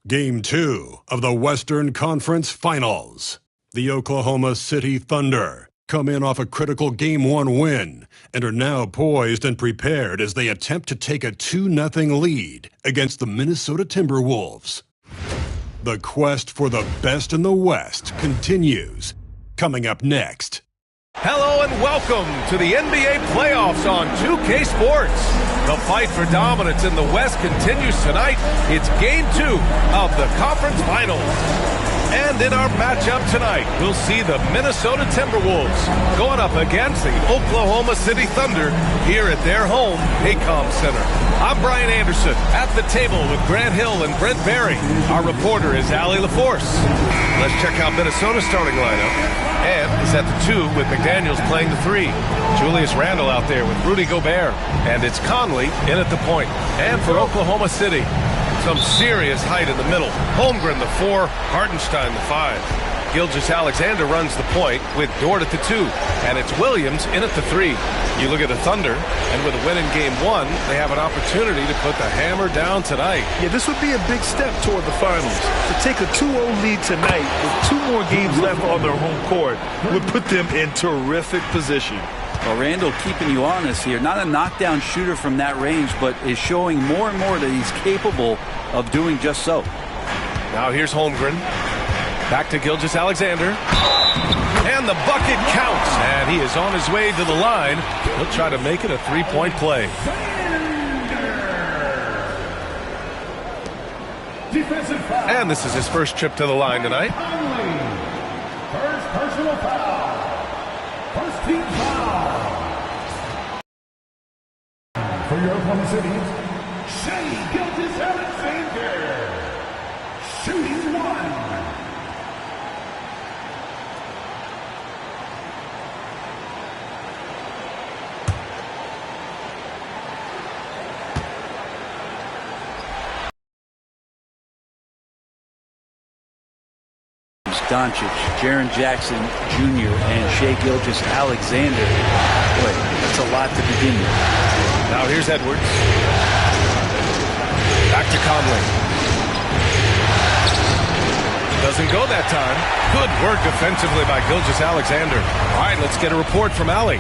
Game 2 of the Western Conference Finals. The Oklahoma City Thunder come in off a critical Game 1 win and are now poised and prepared as they attempt to take a 2-0 lead against the Minnesota Timberwolves. The quest for the best in the West continues. Coming up next. Hello and welcome to the NBA playoffs on 2K Sports. The fight for dominance in the West continues tonight. It's Game 2 of the Conference Finals. And in our matchup tonight, we'll see the Minnesota Timberwolves going up against the Oklahoma City Thunder here at their home, Paycom Center. I'm Brian Anderson at the table with Grant Hill and Brent Berry. Our reporter is Allie LaForce. Let's check out Minnesota's starting lineup. And is at the 2 with McDaniels playing the 3. Julius Randle out there with Rudy Gobert. And it's Conley in at the point. And for Oklahoma City, some serious height in the middle. Holmgren the 4, Hartenstein the 5. Gilgeous-Alexander runs the point with Dort at the 2. And it's Williams in at the 3. You look at the Thunder, and with a win in Game 1, they have an opportunity to put the hammer down tonight. Yeah, this would be a big step toward the finals. To take a 2-0 lead tonight with 2 more games left on their home court would put them in terrific position. Well, Randle keeping you honest here. Not a knockdown shooter from that range, but is showing more and more that he's capable of doing just so. Now here's Holmgren. Back to Gilgeous-Alexander. And the bucket counts. And he is on his way to the line. He'll try to make it a 3-point play. And this is his first trip to the line tonight. First personal foul. First team foul. For your Oklahoma City, Shai Gilgeous-Alexander. Shooting 1. Doncic, Jaren Jackson Jr., and Shai Gilgeous-Alexander. Boy, that's a lot to begin with. Now here's Edwards. Back to Conley. Doesn't go that time. Good work defensively by Gilgeous-Alexander. All right, let's get a report from Allie.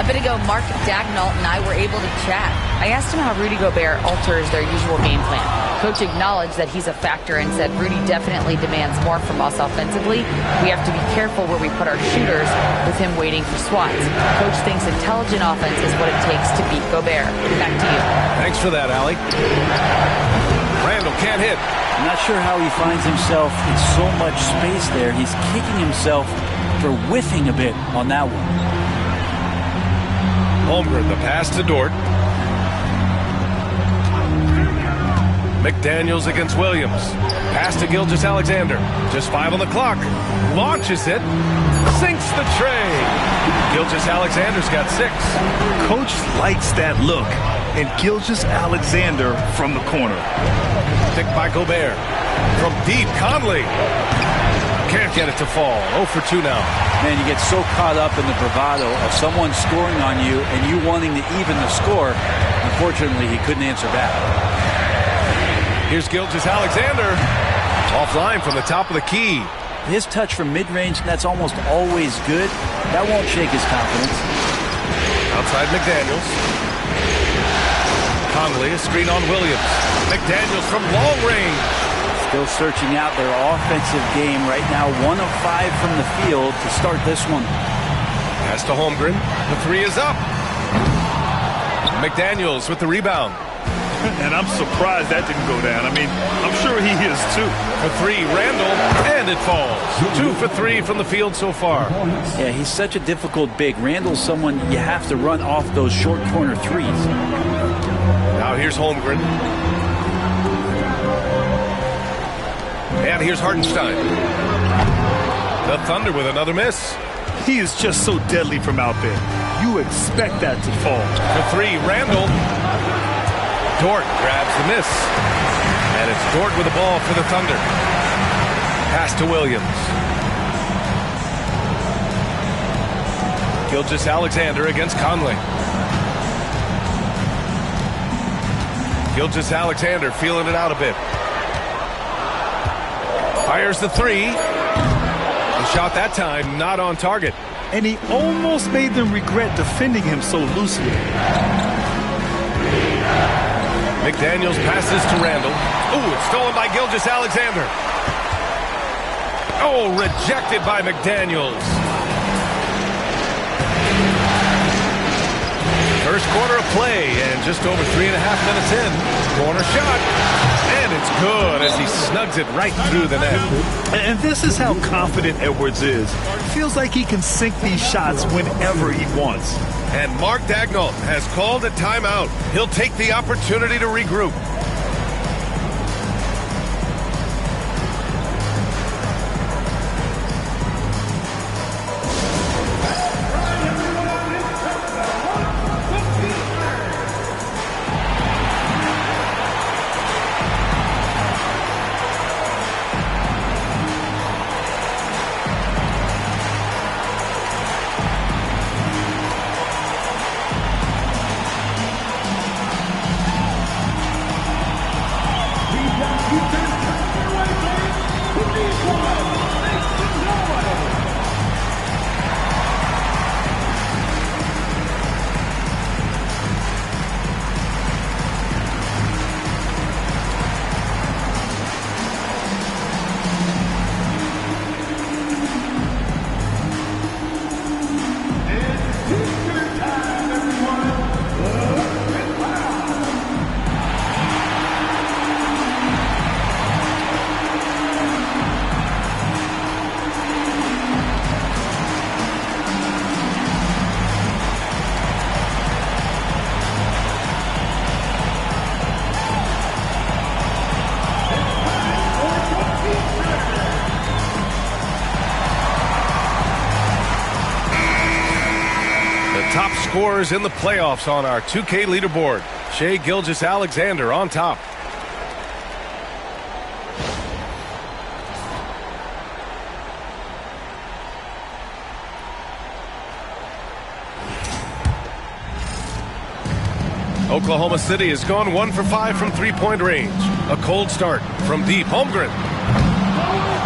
A bit ago, Mark Dagnall and I were able to chat. I asked him how Rudy Gobert alters their usual game plan. Coach acknowledged that he's a factor and said Rudy definitely demands more from us offensively. We have to be careful where we put our shooters with him waiting for swats. Coach thinks intelligent offense is what it takes to beat Gobert. Back to you. Thanks for that, Allie. Randle can't hit. I'm not sure how he finds himself in so much space there. He's kicking himself for whiffing a bit on that one. Holmgren, the pass to Dort. McDaniels against Williams. Pass to Gilgeous-Alexander. Just 5 on the clock. Launches it. Sinks the tray. Gilgeous-Alexander's got 6. Coach likes that look. And Gilgeous-Alexander from the corner. Picked by Gobert. From deep, Conley. Can't get it to fall. 0 for 2 now. Man, you get so caught up in the bravado of someone scoring on you and you wanting to even the score. Unfortunately, he couldn't answer back. Here's Gilgeous-Alexander. Offline from the top of the key. His touch from mid-range, that's almost always good. That won't shake his confidence. Outside McDaniels. Conley, a screen on Williams. McDaniels from long range. Still searching out their offensive game right now. 1 of 5 from the field to start this one. Pass to Holmgren. The 3 is up. McDaniels with the rebound. And I'm surprised that didn't go down. I mean, I'm sure he is too. For 3, Randle, and it falls. 2 for 3 from the field so far. Yeah, he's such a difficult big. Randle's someone you have to run off those short corner threes. Now here's Holmgren. And here's Hartenstein. The Thunder with another miss. He is just so deadly from out there. You expect that to fall. For 3, Randle. Dort grabs the miss. And it's Dort with the ball for the Thunder. Pass to Williams. Gilgeous-Alexander against Conley. Gilgeous-Alexander feeling it out a bit. Fires the three. The shot that time not on target. And he almost made them regret defending him so loosely. McDaniels passes to Randall. Ooh, it's stolen by Gilgeous-Alexander. Oh, rejected by McDaniels. First quarter of play, and just over 3.5 minutes in. Corner shot, and it's good as he snugs it right through the net. And this is how confident Edwards is. Feels like he can sink these shots whenever he wants. And Mark Daigneault has called a timeout. He'll take the opportunity to regroup. Top scorers in the playoffs on our 2K leaderboard. Shai Gilgeous-Alexander on top. Oklahoma City has gone 1 for 5 from three-point range. A cold start from deep. Holmgren.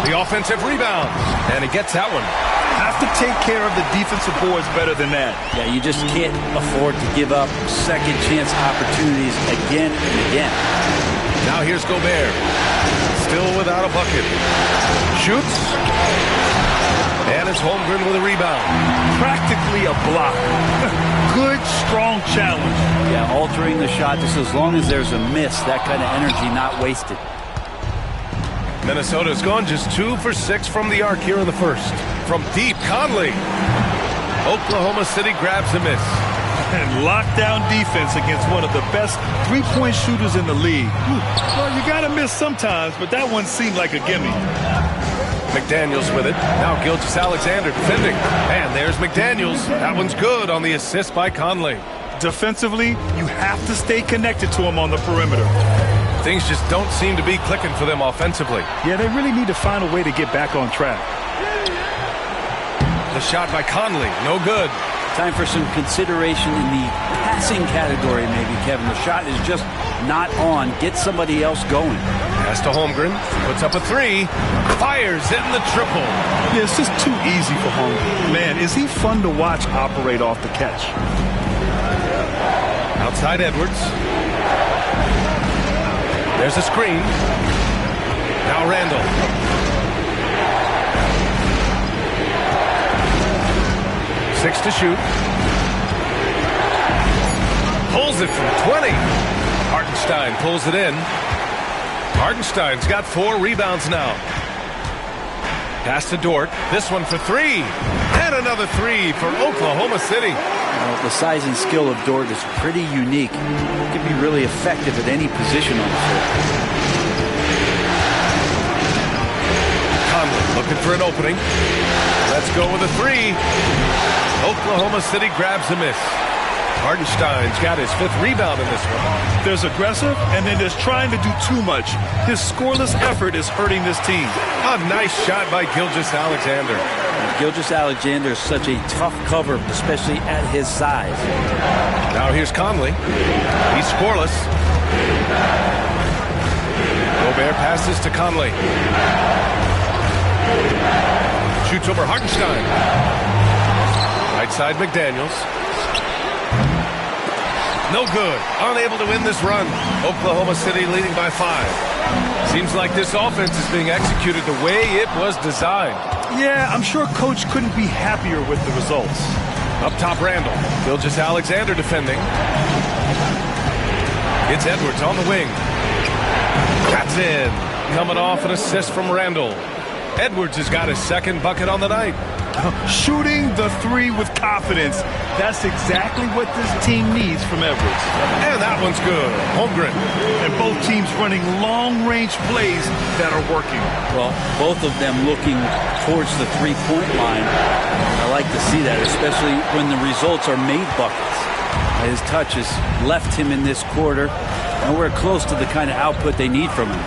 The offensive rebound. And he gets that one. Have to take care of the defensive boards better than that. Yeah, you just can't afford to give up second chance opportunities again and again. Now here's Gobert. Still without a bucket. Shoots. And it's Holmgren with a rebound. Practically a block. Good, strong challenge. Yeah, altering the shot just as long as there's a miss. That kind of energy not wasted. Minnesota's gone just 2 for 6 from the arc here in the first. From deep, Conley. Oklahoma City grabs a miss. And lockdown defense against one of the best three-point shooters in the league. Well, you got to miss sometimes, but that one seemed like a gimme. McDaniels with it. Now Gilgeous-Alexander defending. And there's McDaniels. That one's good on the assist by Conley. Defensively, you have to stay connected to him on the perimeter. Things just don't seem to be clicking for them offensively. Yeah, they really need to find a way to get back on track. The shot by Conley, no good. Time for some consideration in the passing category, maybe, Kevin. The shot is just not on. Get somebody else going. Pass to Holmgren, puts up a three, fires in the triple. Yeah, it's just too easy for Holmgren. Man, is he fun to watch operate off the catch. Outside Edwards. There's a screen. Now Randall. Six to shoot. Pulls it from 20. Hartenstein pulls it in. Hartenstein's got 4 rebounds now. Pass to Dort. This one for 3. And another 3 for Oklahoma City. Well, the size and skill of Dort is pretty unique. He can be really effective at any position on the floor. Conley looking for an opening. Let's go with a 3. Oklahoma City grabs a miss. Hartenstein's got his 5th rebound in this one. There's aggressive, and then there's trying to do too much. His scoreless effort is hurting this team. A nice shot by Gilgeous-Alexander. Gilgeous-Alexander is such a tough cover, especially at his size. Now here's Conley. He's scoreless. Gobert passes to Conley. Shoots over Hartenstein. Right side McDaniels. No good. Unable to win this run. Oklahoma City leading by 5. Seems like this offense is being executed the way it was designed. Yeah, I'm sure Coach couldn't be happier with the results. Up top, Randall. Gilgeous-Alexander defending. It's Edwards on the wing. That's in. Coming off an assist from Randall. Edwards has got his second bucket on the night. Shooting the three with confidence. That's exactly what this team needs from Edwards. And that one's good. Holmgren. And both teams running long-range plays that are working. Well, both of them looking towards the three-point line. I like to see that, especially when the results are made buckets. His touch has left him in this quarter. Nowhere close to the kind of output they need from him.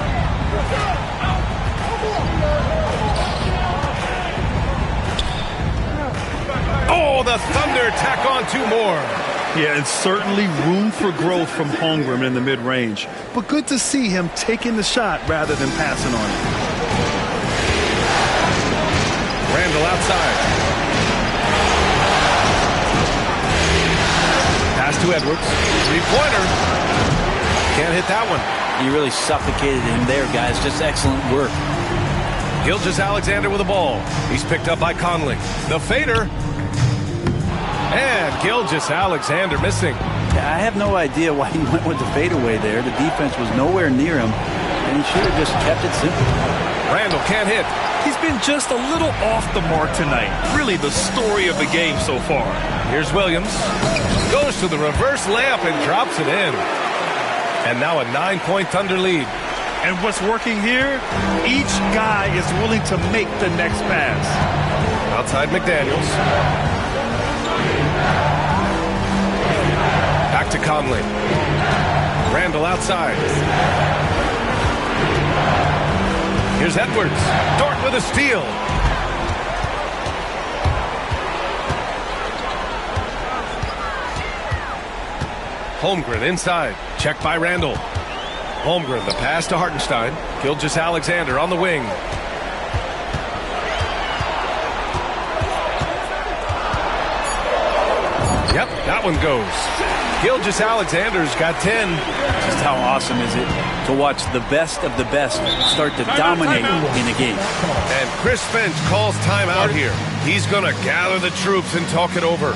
Oh, the Thunder tack on 2 more. Yeah, and certainly room for growth from Holmgren in the mid-range. But good to see him taking the shot rather than passing on it. Randall outside. Pass to Edwards. 3-pointer. Can't hit that one. He really suffocated him there, guys. Just excellent work. Gilgeous-Alexander with the ball. He's picked up by Conley. The fader. And Gilgeous-Alexander missing. I have no idea why he went with the fadeaway there. The defense was nowhere near him, and he should have just kept it simple. Randall can't hit. He's been just a little off the mark tonight. Really the story of the game so far. Here's Williams. Goes to the reverse layup and drops it in. And now a 9-point Thunder lead. And what's working here? Each guy is willing to make the next pass. Outside McDaniels. Back to Conley. Randall outside. Here's Edwards. Dort with a steal. Holmgren inside. Checked by Randall. Holmgren, the pass to Hartenstein. Gilgeous-Alexander on the wing. Yep, that one goes. Gilgeous-Alexander's got 10. Just how awesome is it to watch the best of the best start to dominate in a game. And Chris Finch calls timeout here. He's going to gather the troops and talk it over.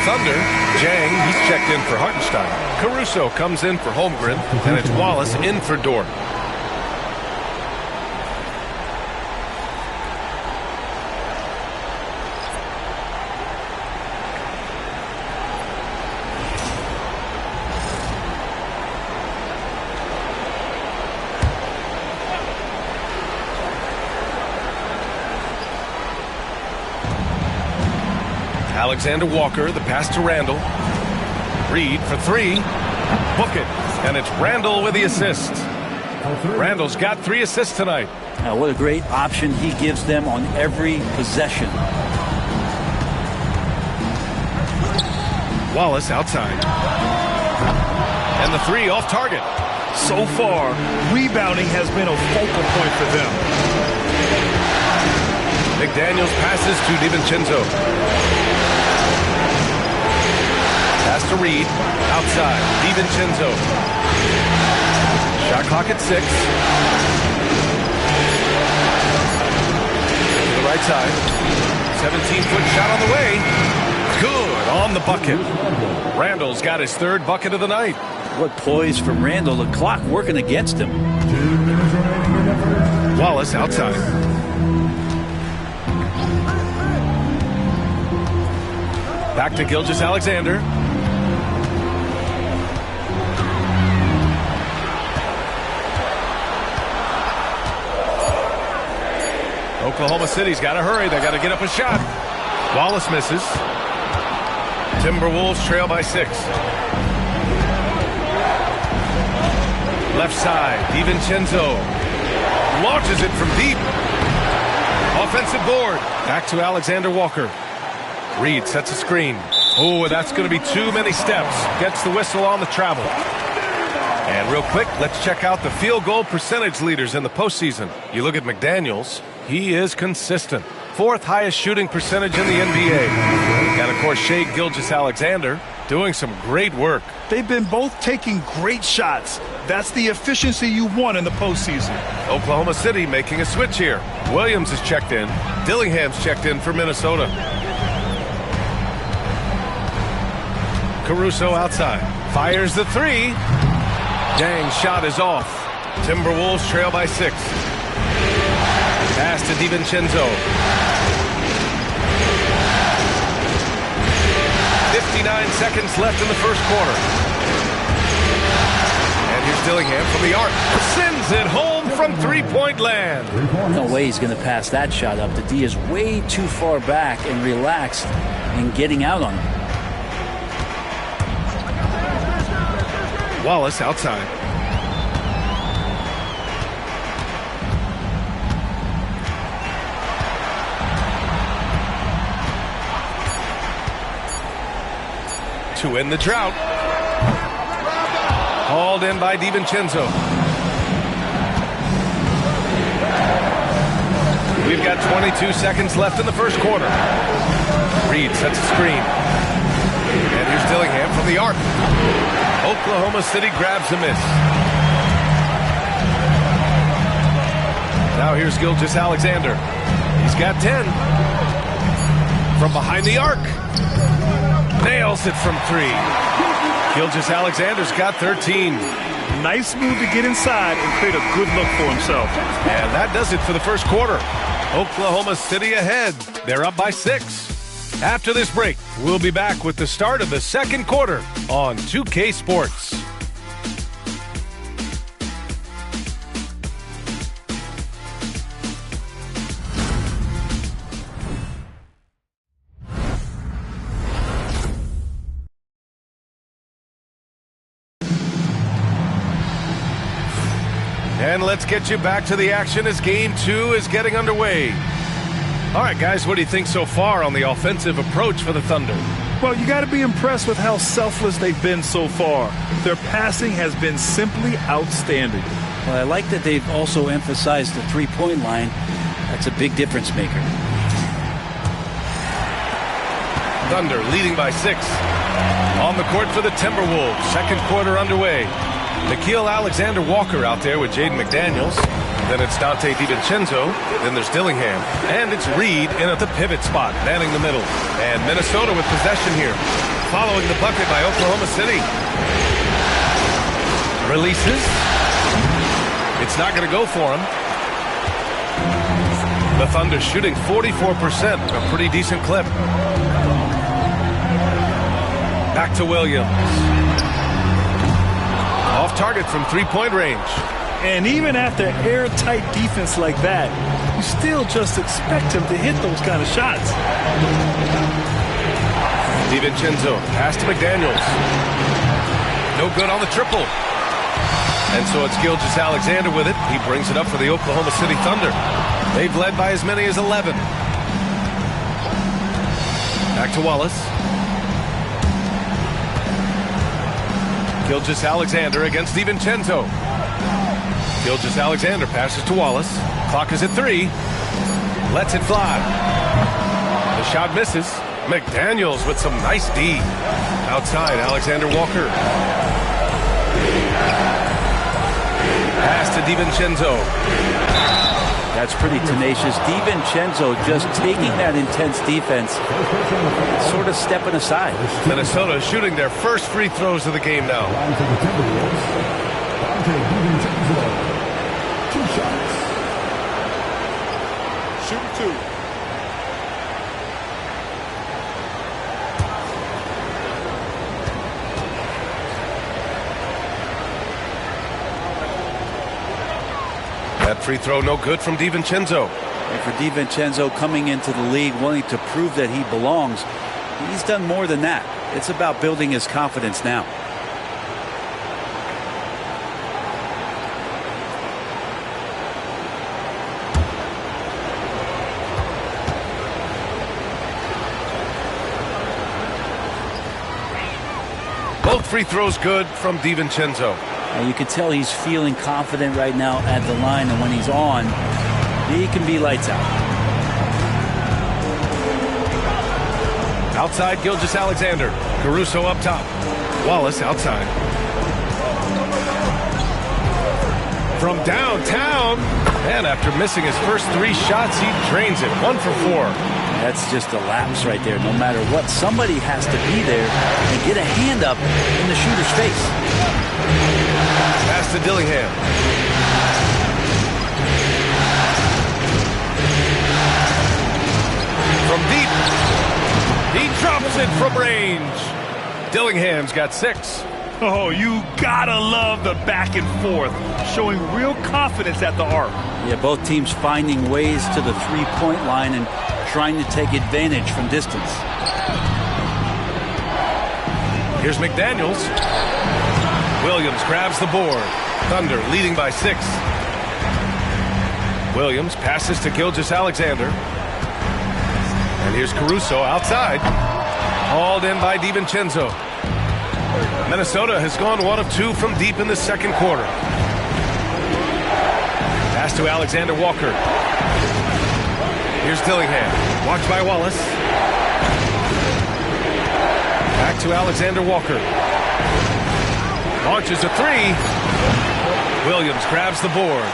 Thunder, Jang, he's checked in for Hartenstein. Caruso comes in for Holmgren, and it's Wallace in for Dort. Alexander Walker, the pass to Randall. Reed for 3. Book it. And it's Randall with the assist. Randall's got 3 assists tonight. Now, what a great option he gives them on every possession. Wallace outside. And the three off target. So far, rebounding has been a focal point for them. McDaniels passes to DiVincenzo. Pass to Reed. Outside. DiVincenzo. Shot clock at 6. To the right side. 17-foot shot on the way. Good on the bucket. Randall's got his 3rd bucket of the night. What poise from Randall. The clock working against him. Wallace outside. Back to Gilgeous-Alexander. Oklahoma City's got to hurry. They got to get up a shot. Wallace misses. Timberwolves trail by 6. Left side, DiVincenzo launches it from deep. Offensive board. Back to Alexander Walker. Reed sets a screen. Oh, that's going to be too many steps. Gets the whistle on the travel. And real quick, let's check out the field goal percentage leaders in the postseason. You look at McDaniels. He is consistent. 4th highest shooting percentage in the NBA. And, of course, Shai Gilgeous-Alexander doing some great work. They've been both taking great shots. That's the efficiency you want in the postseason. Oklahoma City making a switch here. Williams is checked in. Dillingham's checked in for Minnesota. Caruso outside. Fires the 3. Dang, shot is off. Timberwolves trail by 6. Pass to DiVincenzo. 59 seconds left in the first quarter. And here's Dillingham from the arc. Sends it home from three-point land. No way he's going to pass that shot up. The D is way too far back and relaxed in getting out on him. Wallace outside. To end the drought. Hauled in by DiVincenzo. We've got 22 seconds left in the first quarter. Reed sets a screen. And here's Dillingham from the arc. Oklahoma City grabs a miss. Now here's Gilgeous-Alexander. He's got 10. From behind the arc. Nails it from 3. Gilgeous-Alexander's got 13. Nice move to get inside and create a good look for himself. And that does it for the first quarter. Oklahoma City ahead. They're up by 6. After this break, we'll be back with the start of the second quarter on 2K Sports. And let's get you back to the action as Game 2 is getting underway. All right, guys, what do you think so far on the offensive approach for the Thunder? Well, you got to be impressed with how selfless they've been so far. Their passing has been simply outstanding. Well, I like that they've also emphasized the three-point line. That's a big difference maker. Thunder leading by 6. On the court for the Timberwolves. Second quarter underway. Nickeil Alexander-Walker out there with Jaden McDaniels. Then it's Dante DiVincenzo. Then there's Dillingham. And it's Reed in at the pivot spot, manning the middle. And Minnesota with possession here. Following the bucket by Oklahoma City. Releases. It's not going to go for him. The Thunder shooting 44%, a pretty decent clip. Back to Williams. Off target from three-point range. And even after airtight defense like that, you still just expect him to hit those kind of shots. DiVincenzo, pass to McDaniels. No good on the triple. And so it's Gilgeous-Alexander with it. He brings it up for the Oklahoma City Thunder. They've led by as many as 11. Back to Wallace. Gilgeous-Alexander against DiVincenzo. Gilgeous-Alexander passes to Wallace. Clock is at 3. Lets it fly. The shot misses. McDaniels with some nice D. Outside, Alexander Walker. Pass to DiVincenzo. That's pretty tenacious. DiVincenzo just taking that intense defense, sort of stepping aside. Minnesota shooting their first free throws of the game now. For the Timberwolves, DiVincenzo. 2 shots. Shoot 2. That free throw no good from DiVincenzo. And for DiVincenzo coming into the league, wanting to prove that he belongs, he's done more than that. It's about building his confidence now. Both free throws good from DiVincenzo. And you can tell he's feeling confident right now at the line, and when he's on, he can be lights out. Outside, Gilgeous-Alexander. Caruso up top. Wallace outside. From downtown. And after missing his first 3 shots, he drains it. 1 for 4. That's just a lapse right there. No matter what, somebody has to be there and get a hand up in the shooter's face. Pass to Dillingham. From deep. He drops it from range. Dillingham's got 6. Oh, you gotta love the back and forth, showing real confidence at the arc. Yeah, both teams finding ways to the three-point line and trying to take advantage from distance. Here's McDaniels. Williams grabs the board. Thunder leading by 6. Williams passes to Gilgeous-Alexander. And here's Caruso outside. Hauled in by DiVincenzo. Minnesota has gone 1 of 2 from deep in the second quarter. Pass to Alexander Walker. Here's Dillingham. Watched by Wallace. Back to Alexander Walker. Launches a 3. Williams grabs the board.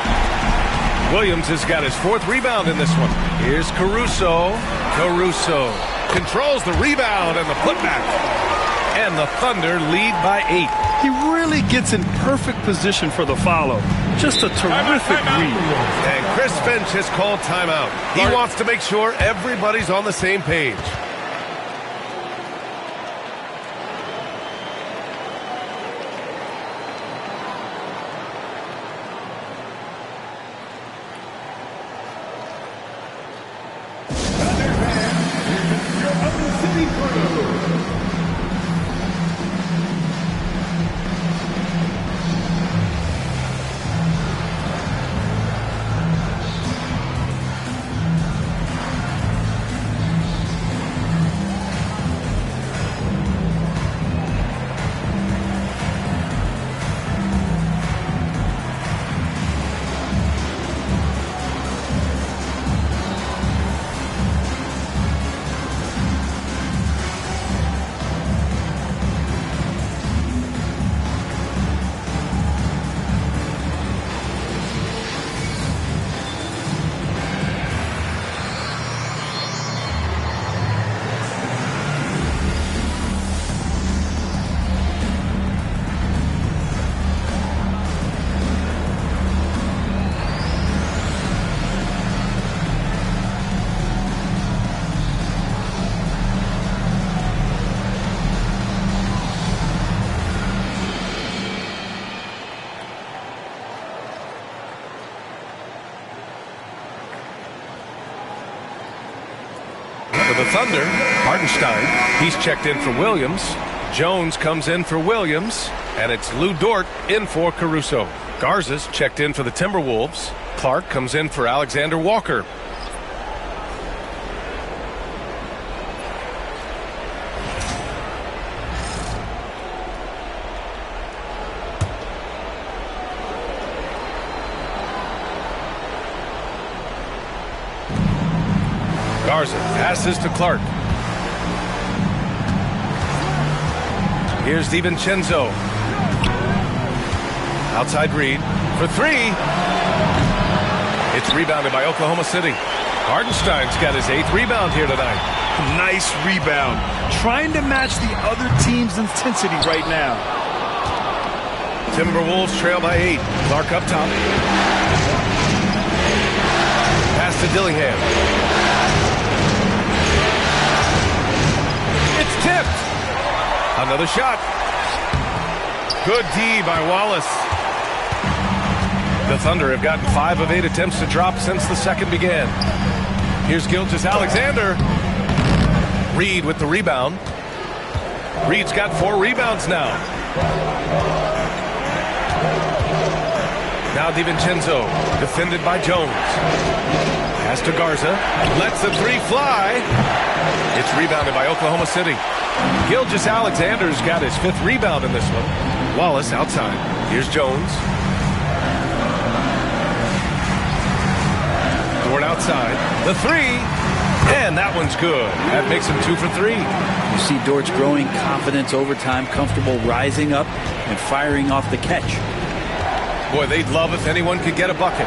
Williams has got his 4th rebound in this one. Here's Caruso. Caruso controls the rebound and the putback. And the Thunder lead by 8. He really gets in perfect position for the follow. Just a terrific read. And Chris Finch has called timeout. He wants to make sure everybody's on the same page. For the Thunder, Hartenstein, he's checked in for Williams. Jones comes in for Williams, and it's Lou Dort in for Caruso. Garza's checked in for the Timberwolves. Clark comes in for Alexander Walker. Garza passes to Clark. Here's DiVincenzo. Outside Reed for three. It's rebounded by Oklahoma City. Hardenstein's got his 8th rebound here tonight. Nice rebound. Trying to match the other team's intensity right now. Timberwolves trail by 8. Clark up top. Pass to Dillingham. It's tipped. Another shot. Good D by Wallace. The Thunder have gotten 5 of 8 attempts to drop since the second began. Here's Gilgeous-Alexander. Reed with the rebound. Reed's got 4 rebounds now. Now DiVincenzo, defended by Jones. Pass to Garza. Lets the 3 fly. It's rebounded by Oklahoma City. Gilgeous-Alexander's got his 5th rebound in this one. Wallace outside. Here's Jones. Dort outside. The 3. And that one's good. That makes him 2 for 3. You see Dort's growing confidence over time, comfortable rising up and firing off the catch. Boy, they'd love if anyone could get a bucket.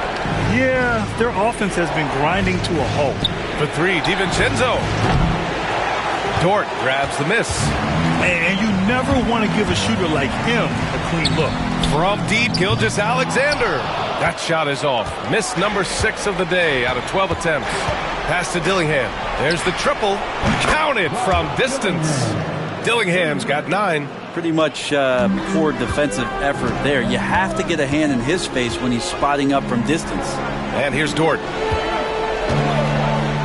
Yeah, their offense has been grinding to a halt. For 3, DiVincenzo. Dort grabs the miss. And you never want to give a shooter like him a clean look. From deep, Gilgeous-Alexander. That shot is off. Miss number 6 of the day out of 12 attempts. Pass to Dillingham. There's the triple. Counted from distance. Dillingham's got 9. Pretty much poor defensive effort there. You have to get a hand in his face when he's spotting up from distance. And here's Dort.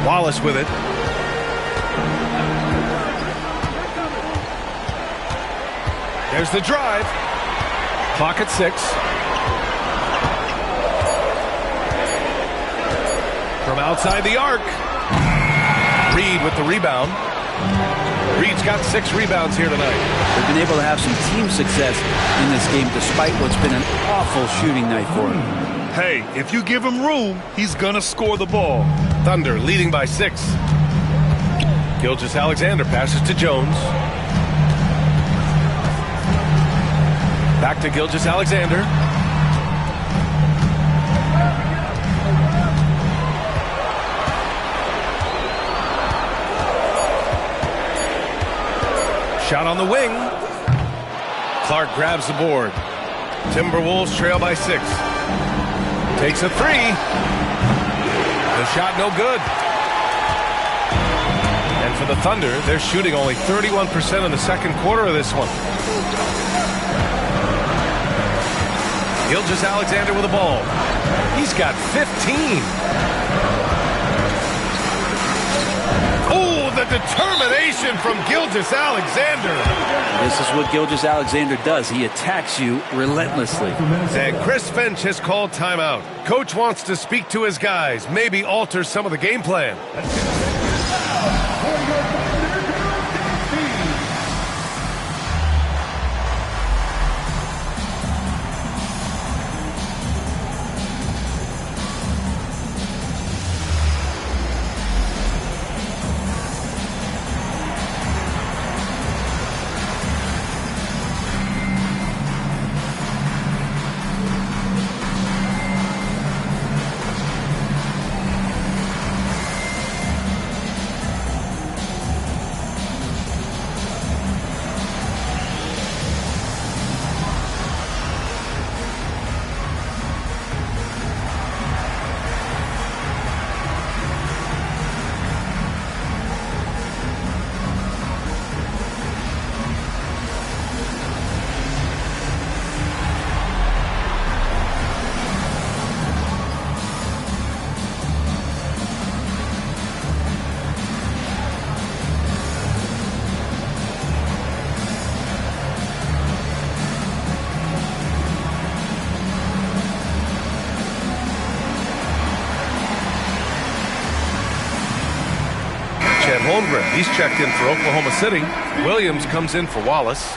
Wallace with it. There's the drive. Clock at 6. From outside the arc. Reed with the rebound. Reed's got 6 rebounds here tonight. They've been able to have some team success in this game despite what's been an awful shooting night for him. Hey, if you give him room, he's gonna score the ball. Thunder leading by 6. Gilgeous-Alexander passes to Jones. Back to Gilgeous-Alexander. Shot on the wing. Clark grabs the board. Timberwolves trail by 6. Takes a 3. The shot no good. And for the Thunder, they're shooting only 31% in the second quarter of this one. Gilgeous-Alexander with the ball. He's got 15. Oh, the determination from Gilgeous-Alexander. This is what Gilgeous-Alexander does. He attacks you relentlessly. And Chris Finch has called timeout. Coach wants to speak to his guys, maybe alter some of the game plan. Holmgren. He's checked in for Oklahoma City. Williams comes in for Wallace.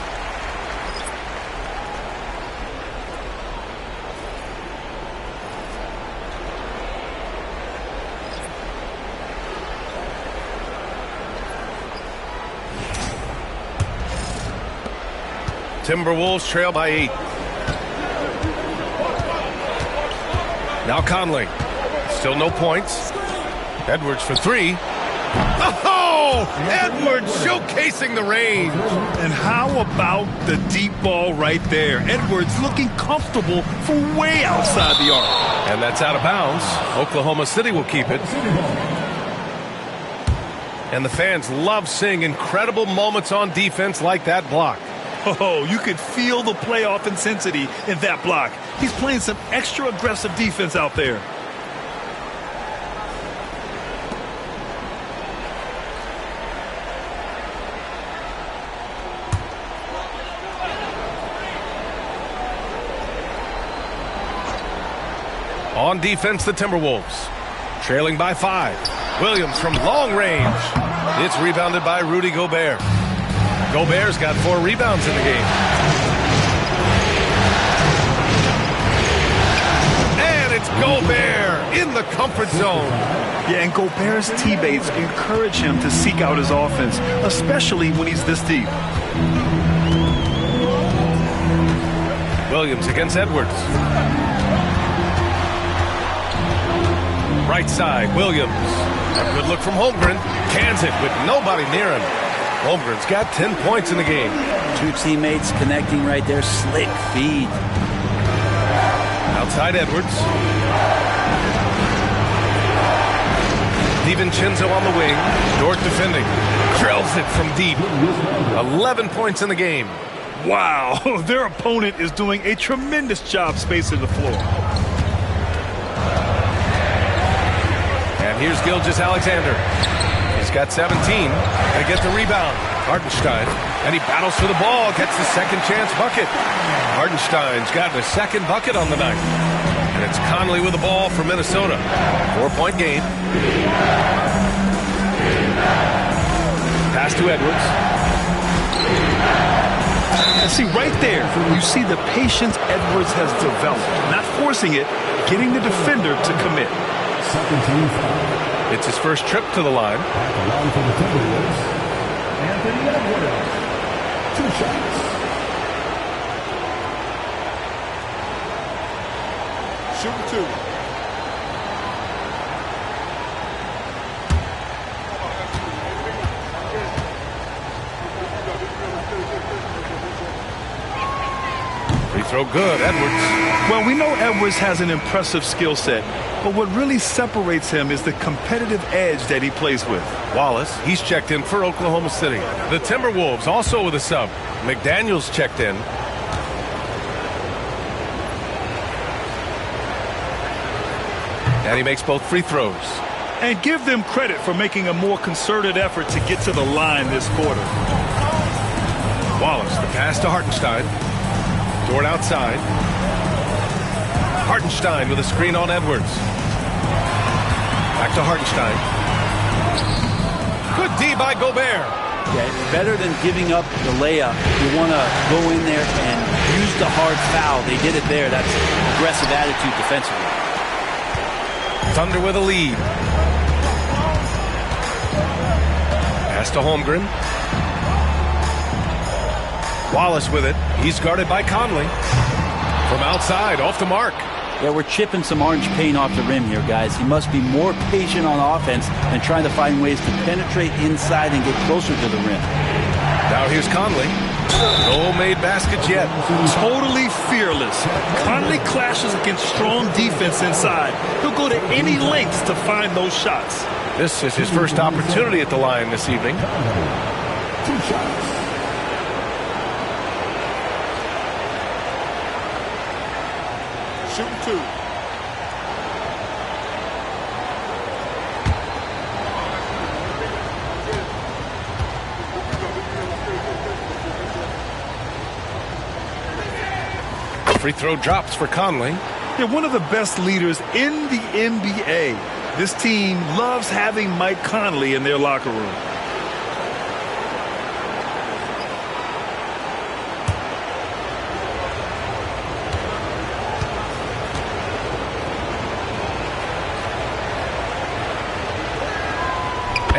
Timberwolves trail by 8. Now Conley. Still no points. Edwards for 3. Oh! Edwards showcasing the range. And how about the deep ball right there? Edwards looking comfortable from way outside the arc. And that's out of bounds. Oklahoma City will keep it. And the fans love seeing incredible moments on defense like that block. Oh, you could feel the playoff intensity in that block. He's playing some extra aggressive defense out there. On defense, the Timberwolves. Trailing by 5. Williams from long range. It's rebounded by Rudy Gobert. Gobert's got 4 rebounds in the game. And it's Gobert in the comfort zone. Yeah, and Gobert's teammates encourage him to seek out his offense, especially when he's this deep. Williams against Edwards. Right side, Williams. A good look from Holmgren. Cans it with nobody near him. Holmgren's got 10 points in the game. 2 teammates connecting right there. Slick feed. Outside Edwards. DiVincenzo on the wing. Dort defending. Drills it from deep. 11 points in the game. Wow, their opponent is doing a tremendous job spacing the floor. And here's Gilgeous-Alexander. He's got 17. They get the rebound. Hartenstein. And he battles for the ball. Gets the second chance bucket. Hartenstein's got a second bucket on the night. And it's Conley with the ball for Minnesota. 4-point game. Pass to Edwards. And see, right there, you see the patience Edwards has developed. Not forcing it, getting the defender to commit. Second team foul. It's his first trip to the line. At the line for the Timberwolves, Anthony Edwards. 2 shots. Shooting 2. Free throw good, Edwards. Well, we know Edwards has an impressive skill set, but what really separates him is the competitive edge that he plays with. Wallace, he's checked in for Oklahoma City. The Timberwolves also with a sub. McDaniels checked in. And he makes both free throws. And give them credit for making a more concerted effort to get to the line this quarter. Wallace, the pass to Hartenstein. Dort outside. Hartenstein with a screen on Edwards. Back to Hartenstein. Good D by Gobert. Yeah, it's better than giving up the layup. You want to go in there and use the hard foul. They did it there. That's aggressive attitude defensively. Thunder with a lead. Pass to Holmgren. Wallace with it. He's guarded by Conley. From outside, off the mark. Yeah, we're chipping some orange paint off the rim here, guys. He must be more patient on offense and trying to find ways to penetrate inside and get closer to the rim. Now here's Conley. No made baskets yet. Totally fearless. Conley clashes against strong defense inside. He'll go to any lengths to find those shots. This is his first opportunity at the line this evening. 2 shots. Shooting 2. Free throw drops for Conley. They're one of the best leaders in the NBA. This team loves having Mike Conley in their locker room.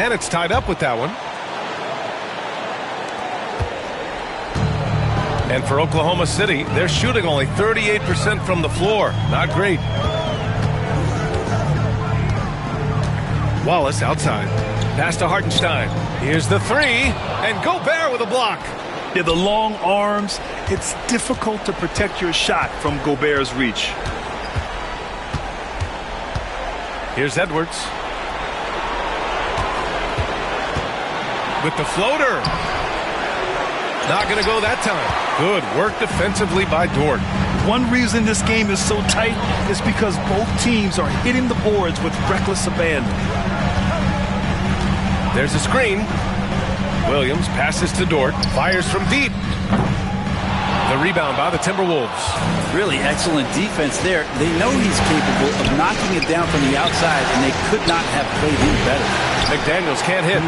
And it's tied up with that one. And for Oklahoma City, they're shooting only 38% from the floor. Not great. Wallace outside. Pass to Hartenstein. Here's the three. And Gobert with a block. Yeah, the long arms. It's difficult to protect your shot from Gobert's reach. Here's Edwards. With the floater. Not going to go that time. Good work defensively by Dort. One reason this game is so tight is because both teams are hitting the boards with reckless abandon. There's a screen. Williams passes to Dort. Fires from deep. The rebound by the Timberwolves. Really excellent defense there. They know he's capable of knocking it down from the outside, and they could not have played him better. McDaniels can't hit.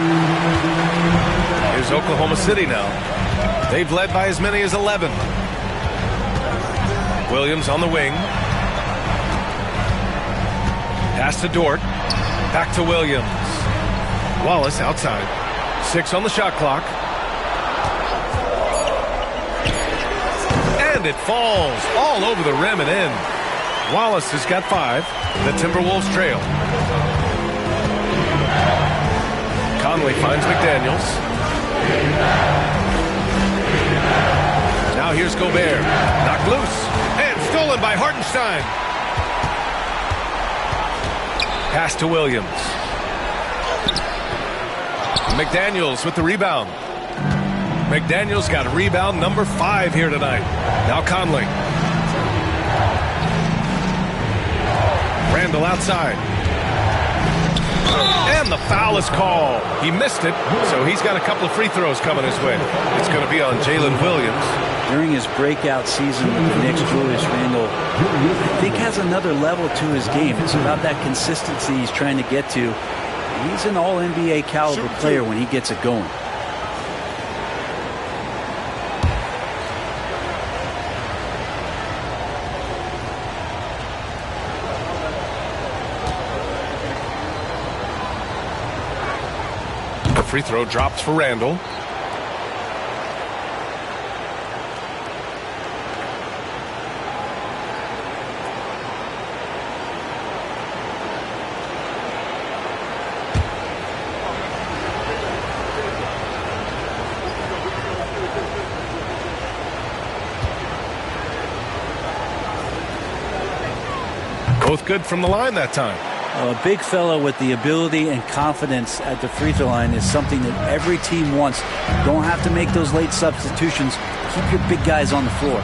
Here's Oklahoma City now. They've led by as many as 11. Williams on the wing. Pass to Dort. Back to Williams. Wallace outside. 6 on the shot clock. And it falls all over the rim and in. Wallace has got 5. The Timberwolves trail. Conley finds McDaniels. Now here's Gobert. Knocked loose. And stolen by Hartenstein. Pass to Williams. McDaniels with the rebound. McDaniels got rebound number 5 here tonight. Now Conley. Randall outside. And the foul is called. He missed it, so he's got a couple of free throws coming his way. It's going to be on Jalen Williams. During his breakout season with the Knicks, Julius Randle, I think, has another level to his game. It's about that consistency he's trying to get to. He's an all-NBA caliber player when he gets it going. The free throw drops for Randall. Both good from the line that time. A big fella with the ability and confidence at the free throw line is something that every team wants. You don't have to make those late substitutions. Keep your big guys on the floor.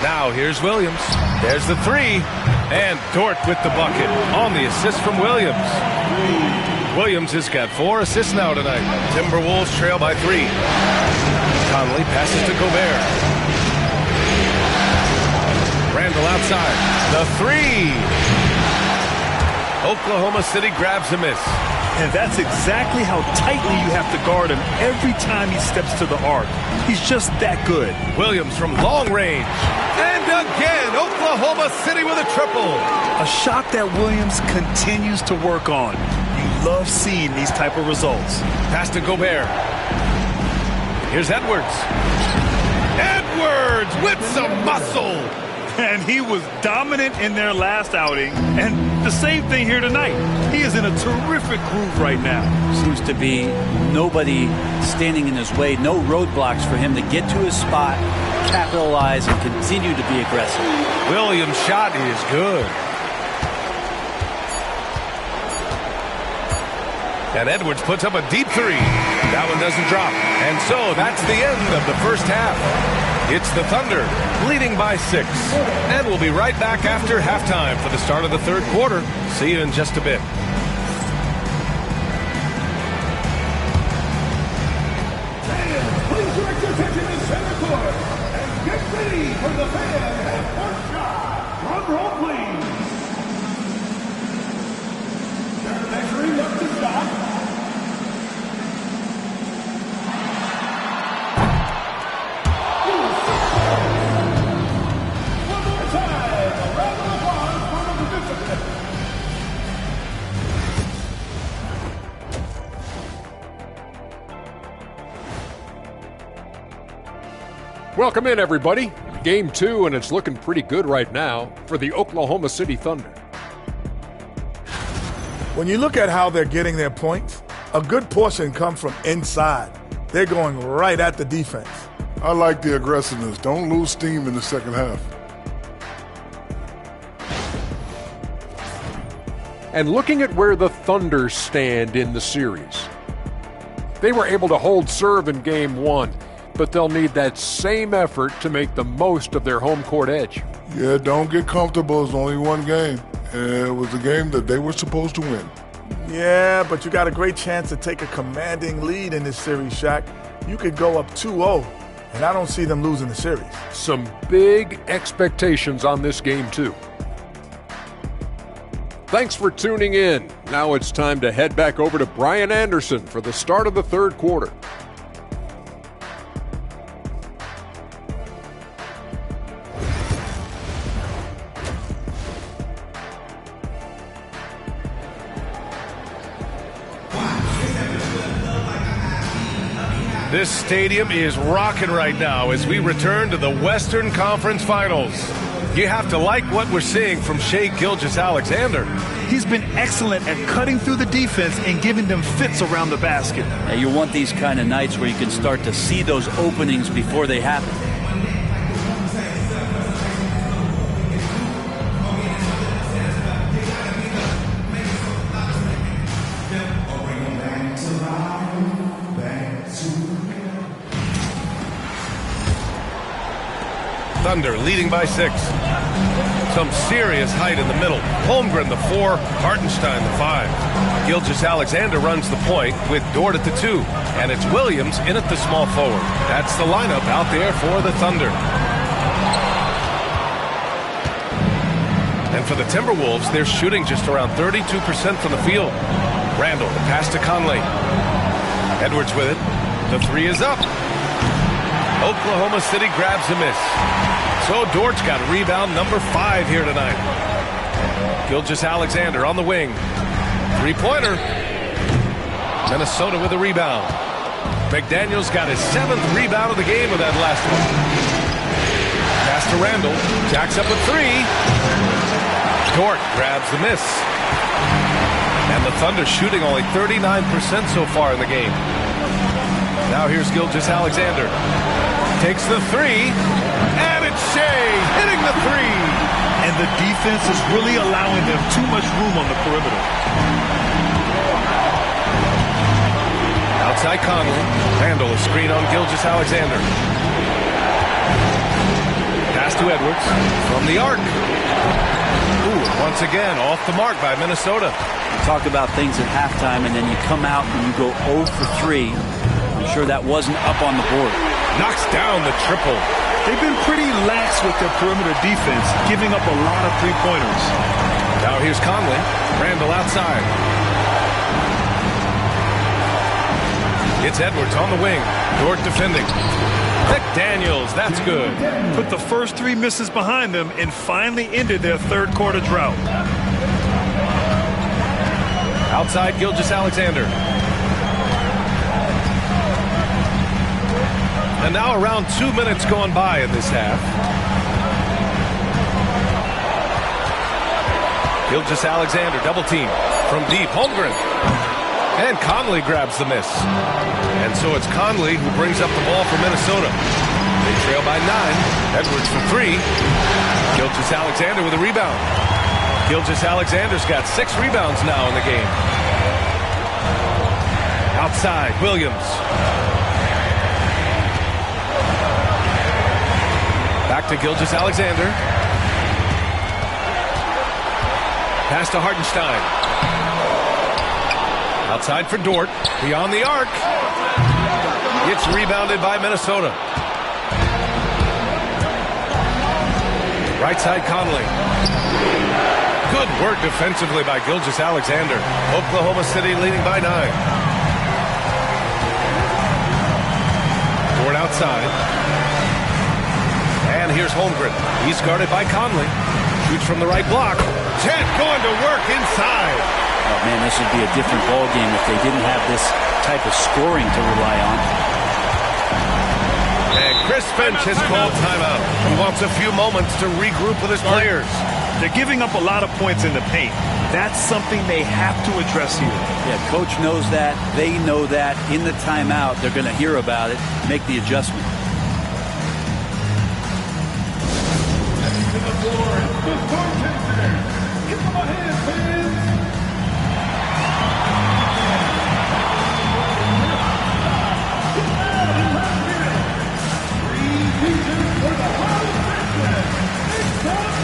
Now here's Williams. There's the 3. And Dort with the bucket on the assist from Williams. Williams has got 4 assists now tonight. Timberwolves trail by 3. Conley passes to Gobert. Randall outside. The 3. Oklahoma City grabs a miss. And that's exactly how tightly you have to guard him every time he steps to the arc. He's just that good. Williams from long range. And again, Oklahoma City with a triple. A shot that Williams continues to work on. You love seeing these type of results. Pass to Gobert. Here's Edwards. Edwards with some muscle. And he was dominant in their last outing. And the same thing here tonight. He is in a terrific groove right now. Seems to be nobody standing in his way. No roadblocks for him to get to his spot, capitalize, and continue to be aggressive. Williams' shot is good. And Edwards puts up a deep 3. That one doesn't drop. And so that's the end of the first half. It's the Thunder leading by 6. And we'll be right back after halftime for the start of the third quarter. See you in just a bit. Please direct your attention to center court and get ready for the fan half-court shot. Drum roll, please. They're measuring up the shot. Welcome in, everybody. Game 2, and it's looking pretty good right now for the Oklahoma City Thunder. When you look at how they're getting their points, a good portion comes from inside. They're going right at the defense. I like the aggressiveness. Don't lose steam in the second half. And looking at where the Thunder stand in the series, they were able to hold serve in Game 1, but they'll need that same effort to make the most of their home court edge. Yeah, don't get comfortable. It's only one game. And it was a game that they were supposed to win. Yeah, but you got a great chance to take a commanding lead in this series, Shaq. You could go up 2-0, and I don't see them losing the series. Some big expectations on this game, too. Thanks for tuning in. Now it's time to head back over to Brian Anderson for the start of the third quarter. This stadium is rocking right now as we return to the Western Conference Finals. You have to like what we're seeing from Shai Gilgeous-Alexander. He's been excellent at cutting through the defense and giving them fits around the basket. Now you want these kind of nights where you can start to see those openings before they happen. Thunder leading by 6. Some serious height in the middle. Holmgren the 4, Hartenstein the 5. Gilgeous-Alexander runs the point with Dort at the 2. And it's Williams in at the small forward. That's the lineup out there for the Thunder. And for the Timberwolves, they're shooting just around 32% from the field. Randall, the pass to Conley. Edwards with it. The 3 is up. Oklahoma City grabs a miss. So Dort's got rebound number 5 here tonight. Gilgeous-Alexander on the wing. 3-pointer. Minnesota with a rebound. McDaniel's got his 7th rebound of the game with that last one. Pass to Randall. Jacks up a 3. Dort grabs the miss. And the Thunder shooting only 39% so far in the game. Now here's Gilgeous-Alexander. Takes the 3, and it's Shai hitting the 3. And the defense is really allowing them too much room on the perimeter. Outside Conley. Randall a screen on Gilgeous-Alexander. Pass to Edwards from the arc. Ooh, once again off the mark by Minnesota. You talk about things at halftime, and then you come out and you go 0 for 3. I'm sure that wasn't up on the board. Knocks down the triple. They've been pretty lax with their perimeter defense, giving up a lot of 3-pointers. Now here's Conley. Randall outside. It's Edwards on the wing. Dort defending. McDaniels, that's good. Put the first 3 misses behind them and finally ended their third quarter drought. Outside Gilgeous-Alexander. And now around 2 minutes going by in this half. Gilgeous-Alexander double team from deep. Holmgren. And Conley grabs the miss. And so it's Conley who brings up the ball for Minnesota. They trail by 9. Edwards for 3. Gilgeous-Alexander with a rebound. Gilgeous-Alexander's got 6 rebounds now in the game. Outside, Williams. Back to Gilgeous-Alexander. Pass to Hartenstein. Outside for Dort. Beyond the arc. It's rebounded by Minnesota. Right side Conley. Good work defensively by Gilgeous-Alexander. Oklahoma City leading by 9. Dort outside. And here's Holmgren. He's guarded by Conley. Shoots from the right block. Jet going to work inside. Oh, man, this would be a different ball game if they didn't have this type of scoring to rely on. And Chris Finch has called timeout. He wants a few moments to regroup with his players. They're giving up a lot of points in the paint. That's something they have to address here. Yeah, coach knows that. They know that. In the timeout, they're going to hear about it, make the adjustment. To the floor, the bartender. Come on in, fans. For the whole section, it's time.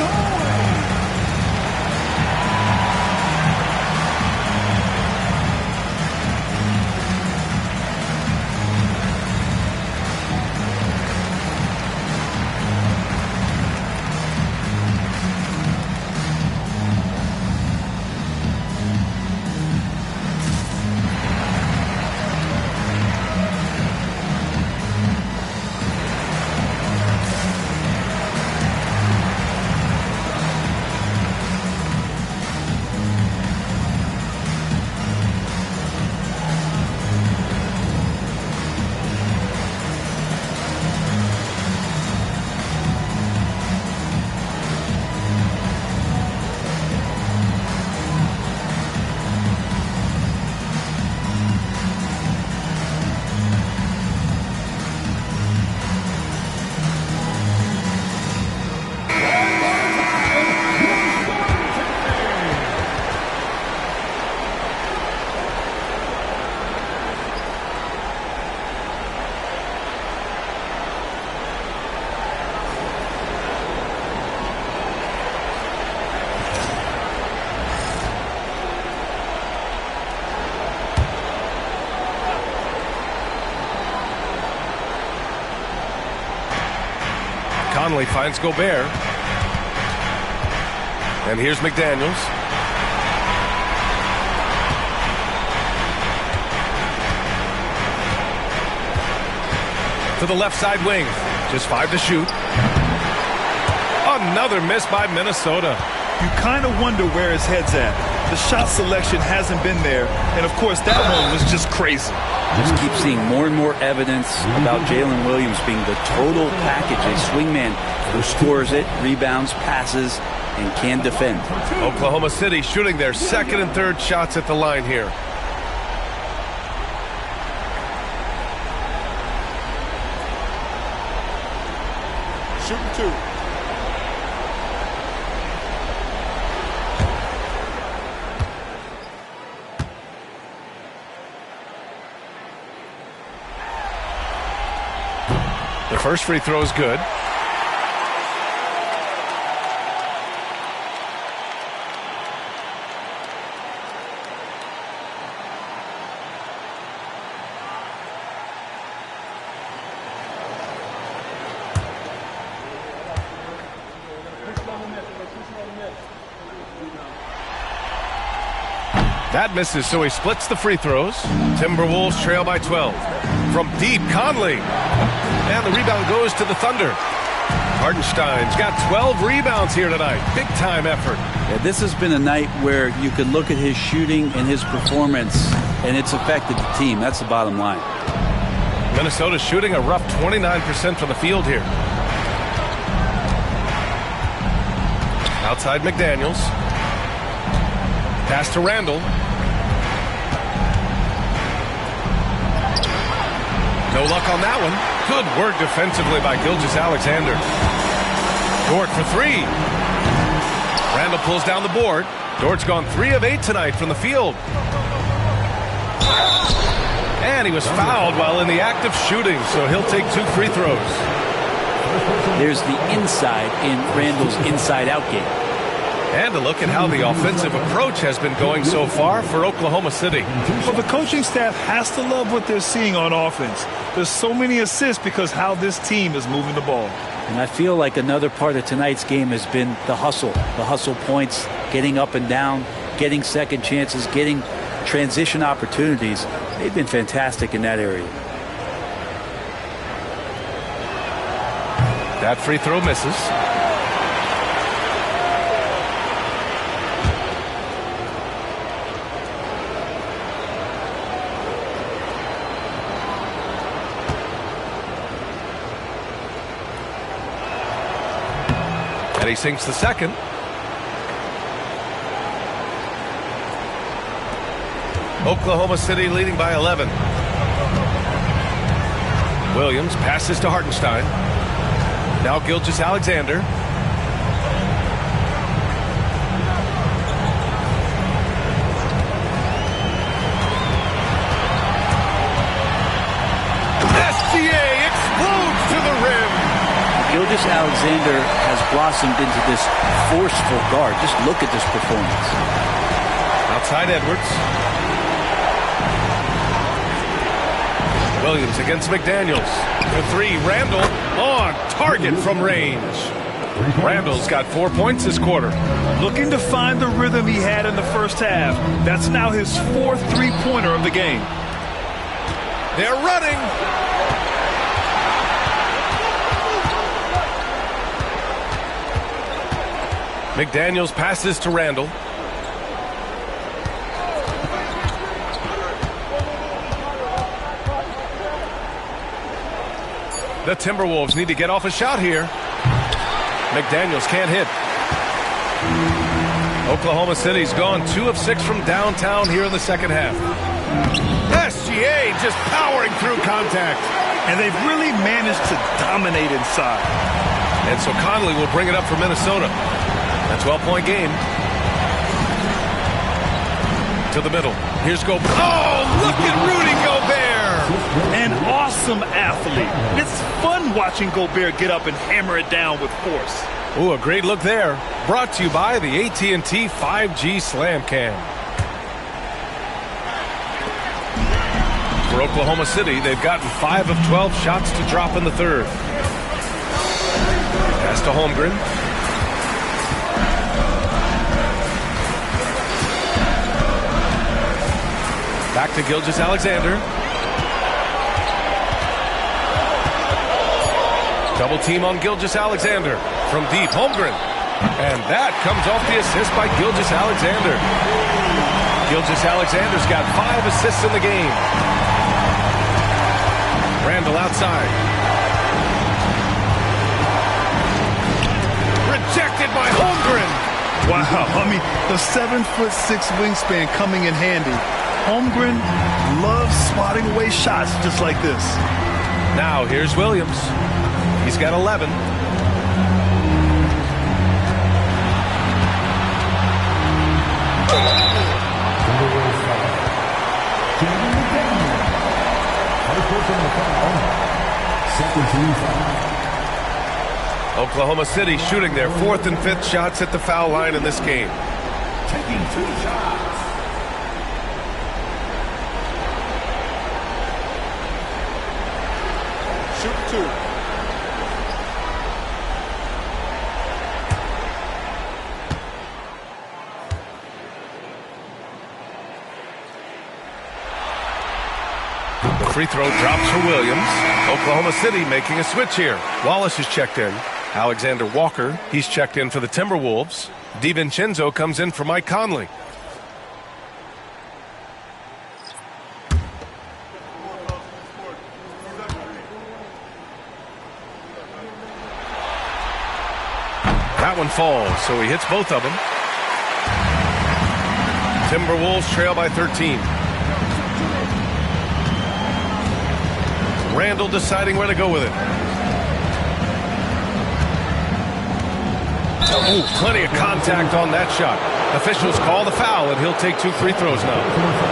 Conley finds Gobert. And here's McDaniels. To the left side wing. Just 5 to shoot. Another miss by Minnesota. You kind of wonder where his head's at. The shot selection hasn't been there. And, of course, that one was just crazy. Just keep seeing more and more evidence about Jalen Williams being the total package, a swingman who scores it, rebounds, passes, and can defend. Oklahoma City shooting their second and third shots at the line here. Shooting 2. The first free throw is good. That misses, so he splits the free throws. Timberwolves trail by 12. From deep, Conley. And the rebound goes to the Thunder. Hartenstein's got 12 rebounds here tonight. Big-time effort. Yeah, this has been a night where you could look at his shooting and his performance, and it's affected the team. That's the bottom line. Minnesota's shooting a rough 29% from the field here. Outside McDaniels. Pass to Randall. No luck on that one. Good work defensively by Gilgeous-Alexander. Dort for 3. Randall pulls down the board. Dort's gone 3 of 8 tonight from the field. And he was fouled while in the act of shooting, so he'll take 2 free throws. There's the inside in Randall's inside-out game. And a look at how the offensive approach has been going so far for Oklahoma City. Well, the coaching staff has to love what they're seeing on offense. There's so many assists because how this team is moving the ball. And I feel like another part of tonight's game has been the hustle points, getting up and down, getting second chances, getting transition opportunities. They've been fantastic in that area. That free throw misses. And he sinks the second. Oklahoma City leading by 11. Williams passes to Hartenstein. Now Gilgeous-Alexander. SGA explodes to the rim. Gilgeous-Alexander has blossomed into this forceful guard. Just look at this performance. Outside Edwards. Williams against McDaniels. For three, Randall on target from range. Randall's got 4 points this quarter. Looking to find the rhythm he had in the first half. That's now his fourth three-pointer of the game. They're running. McDaniels passes to Randall. The Timberwolves need to get off a shot here. McDaniels can't hit. Oklahoma City's gone 2 of 6 from downtown here in the second half. SGA just powering through contact. And they've really managed to dominate inside. And so Conley will bring it up for Minnesota. A 12-point game. To the middle. Here's Gobert. Oh, look at Rudy Gobert. An awesome athlete. It's fun watching Gobert get up and hammer it down with force. Ooh, a great look there. Brought to you by the AT&T 5G Slam Cam. For Oklahoma City, they've gotten 5 of 12 shots to drop in the third. Pass to Holmgren. Back to Gilgeous-Alexander. Double team on Gilgeous-Alexander. From deep, Holmgren. And that comes off the assist by Gilgeous-Alexander. Gilgeous-Alexander's got 5 assists in the game. Randall outside. Rejected by Holmgren. Wow, I mean, the 7'6" wingspan coming in handy. Holmgren loves swatting away shots just like this. Now here's Williams. He's got 11. Oklahoma City shooting their 4th and 5th shots at the foul line in this game. Taking 2 shots. Shoot 2. The free throw drops for Williams. Oklahoma City making a switch here. Wallace is checked in. Alexander Walker, he's checked in for the Timberwolves. DiVincenzo comes in for Mike Conley. That one falls, so he hits both of them. Timberwolves trail by 13. Randall deciding where to go with it. Ooh, plenty of contact on that shot. Officials call the foul, and he'll take 2 free throws now.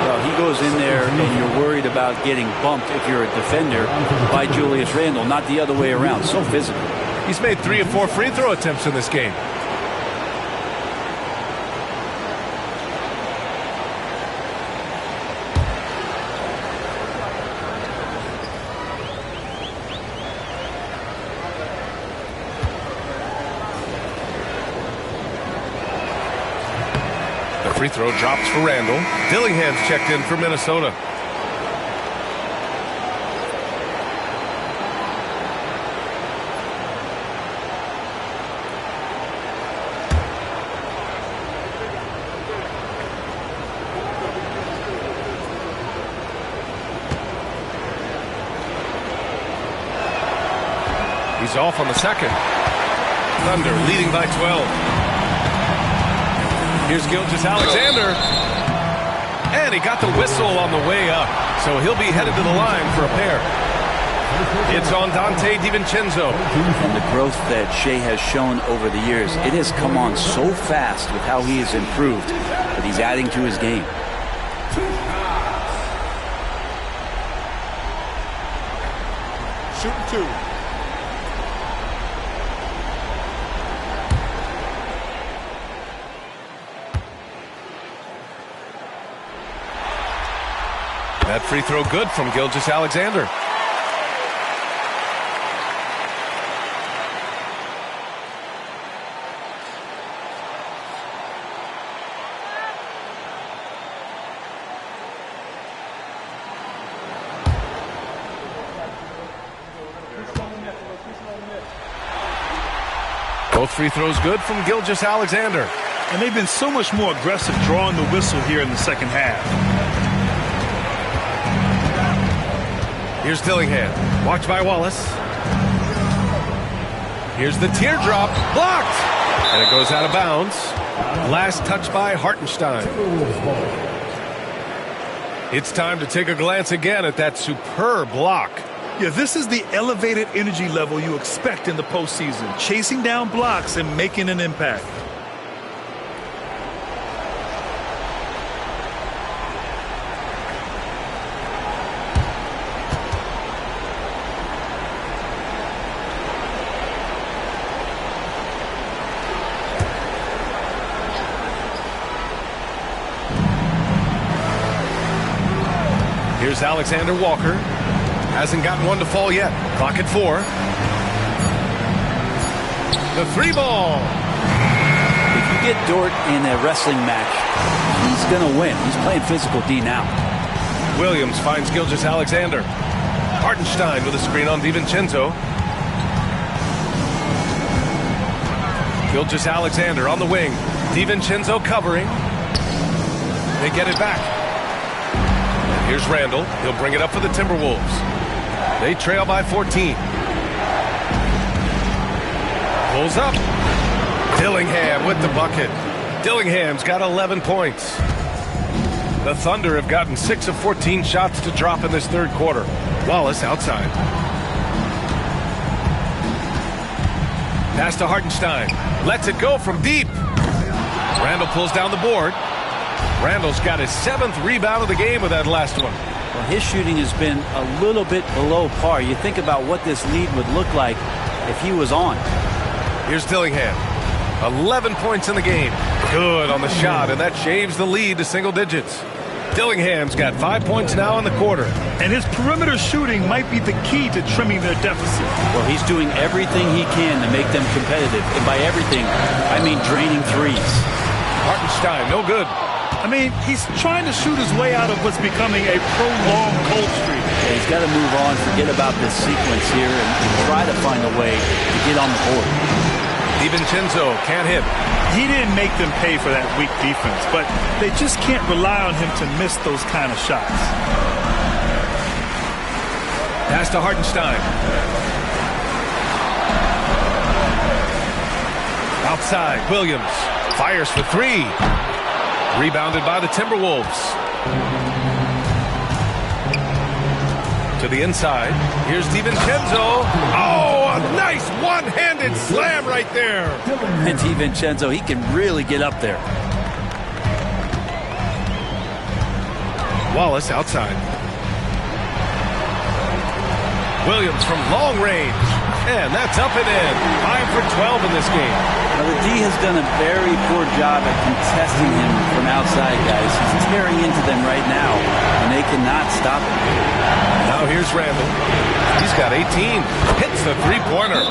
Well, he goes in there, and you're worried about getting bumped if you're a defender by Julius Randle, not the other way around. So physical. He's made 3 of 4 free throw attempts in this game. Free throw drops for Randall. Dillingham's checked in for Minnesota. He's off on the second. Thunder leading by 12. Here's Gilgeous-Alexander. And he got the whistle on the way up. So he'll be headed to the line for a pair. It's on Dante DiVincenzo. And the growth that Shea has shown over the years, it has come on so fast with how he has improved that he's adding to his game. Shooting 2. That free throw good from Gilgeous-Alexander. Both free throws good from Gilgeous-Alexander. And they've been so much more aggressive drawing the whistle here in the second half. Here's Dillingham. Watched by Wallace. Here's the teardrop. Blocked! And it goes out of bounds. Last touch by Hartenstein. It's time to take a glance again at that superb block. Yeah, this is the elevated energy level you expect in the postseason. Chasing down blocks and making an impact. Here's Alexander Walker. Hasn't gotten one to fall yet. Clock at 4. The 3 ball. If you get Dort in a wrestling match, he's going to win. He's playing physical D now. Williams finds Gilgeous-Alexander. Hartenstein with a screen on DiVincenzo. Gilgeous-Alexander on the wing. DiVincenzo covering. They get it back. Here's Randall. He'll bring it up for the Timberwolves. They trail by 14. Pulls up. Dillingham with the bucket. Dillingham's got 11 points. The Thunder have gotten 6 of 14 shots to drop in this third quarter. Wallace outside. Pass to Hartenstein. Lets it go from deep. Randall pulls down the board. Randall's got his 7th rebound of the game with that last one. Well, his shooting has been a little bit below par. You think about what this lead would look like if he was on. Here's Dillingham. 11 points in the game. Good on the shot, and that shaves the lead to single digits. Dillingham's got 5 points now in the quarter. And his perimeter shooting might be the key to trimming their deficit. Well, he's doing everything he can to make them competitive. And by everything, I mean draining threes. Hartenstein, no good. I mean, he's trying to shoot his way out of what's becoming a prolonged cold streak. Yeah, he's got to move on, forget about this sequence here, and try to find a way to get on the board. DiVincenzo can't hit. He didn't make them pay for that weak defense, but they just can't rely on him to miss those kind of shots. Pass to Hartenstein. Outside, Williams fires for 3. Rebounded by the Timberwolves. To the inside. Here's DiVincenzo. Oh, a nice one-handed slam right there. And DiVincenzo, he can really get up there. Wallace outside. Williams from long range. And that's up and in. 5 for 12 in this game. Now, the D has done a very poor job at contesting him from outside, guys. He's tearing into them right now, and they cannot stop him. Now here's Randall. He's got 18. Hits the three-pointer.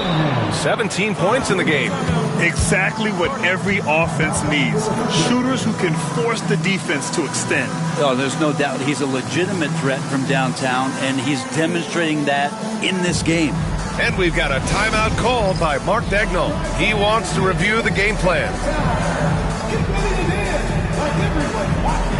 17 points in the game. Exactly what every offense needs. Shooters who can force the defense to extend. Oh, there's no doubt he's a legitimate threat from downtown, and he's demonstrating that in this game. And we've got a timeout called by Mark Dagnall. He wants to review the game plan. Get ready to dance like everyone watching.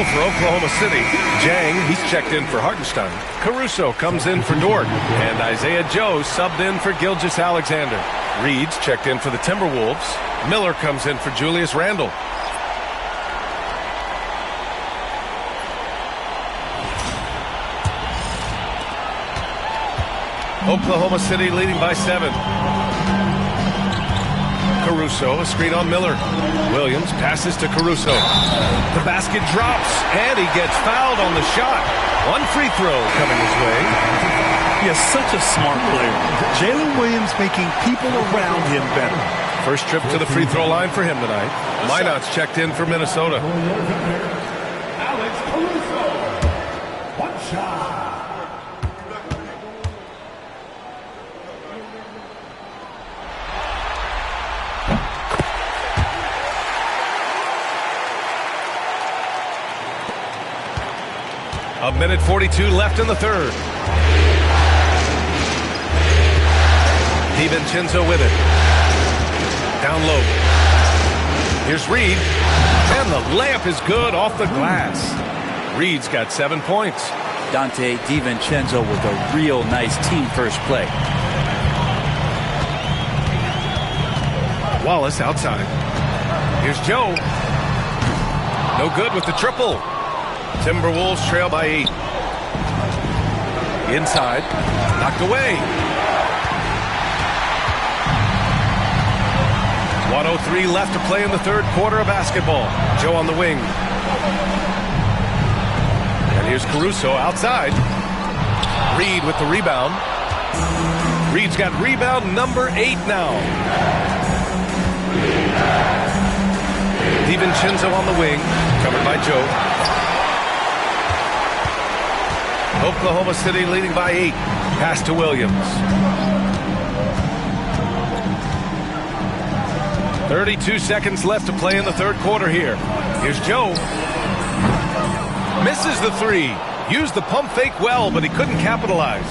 goal for Oklahoma City. Jang, he's checked in for Hartenstein. Caruso comes in for Dort. And Isaiah Joe subbed in for Gilgeous-Alexander. Reed's checked in for the Timberwolves. Miller comes in for Julius Randle. Oklahoma City leading by 7. Caruso, a screen on Miller. Williams passes to Caruso. The basket drops, and he gets fouled on the shot. One free throw coming his way. He is such a smart player. Jalen Williams making people around him better. First trip to the free throw line for him tonight. Minot's checked in for Minnesota. Alex Caruso. One shot. A minute 42 left in the third. DiVincenzo with it. Down low. Here's Reed. And the layup is good off the glass. Reed's got 7 points. Dante DiVincenzo with a real nice team first play. Wallace outside. Here's Joe. No good with the triple. Timberwolves trail by 8. Inside. Knocked away. 1:03 left to play in the third quarter of basketball. Joe on the wing. And here's Caruso outside. Reed with the rebound. Reed's got rebound number 8 now. DiVincenzo on the wing. Covered by Joe. Oklahoma City leading by 8. Pass to Williams. 32 seconds left to play in the third quarter here. Here's Joe. Misses the 3. Used the pump fake well, but he couldn't capitalize.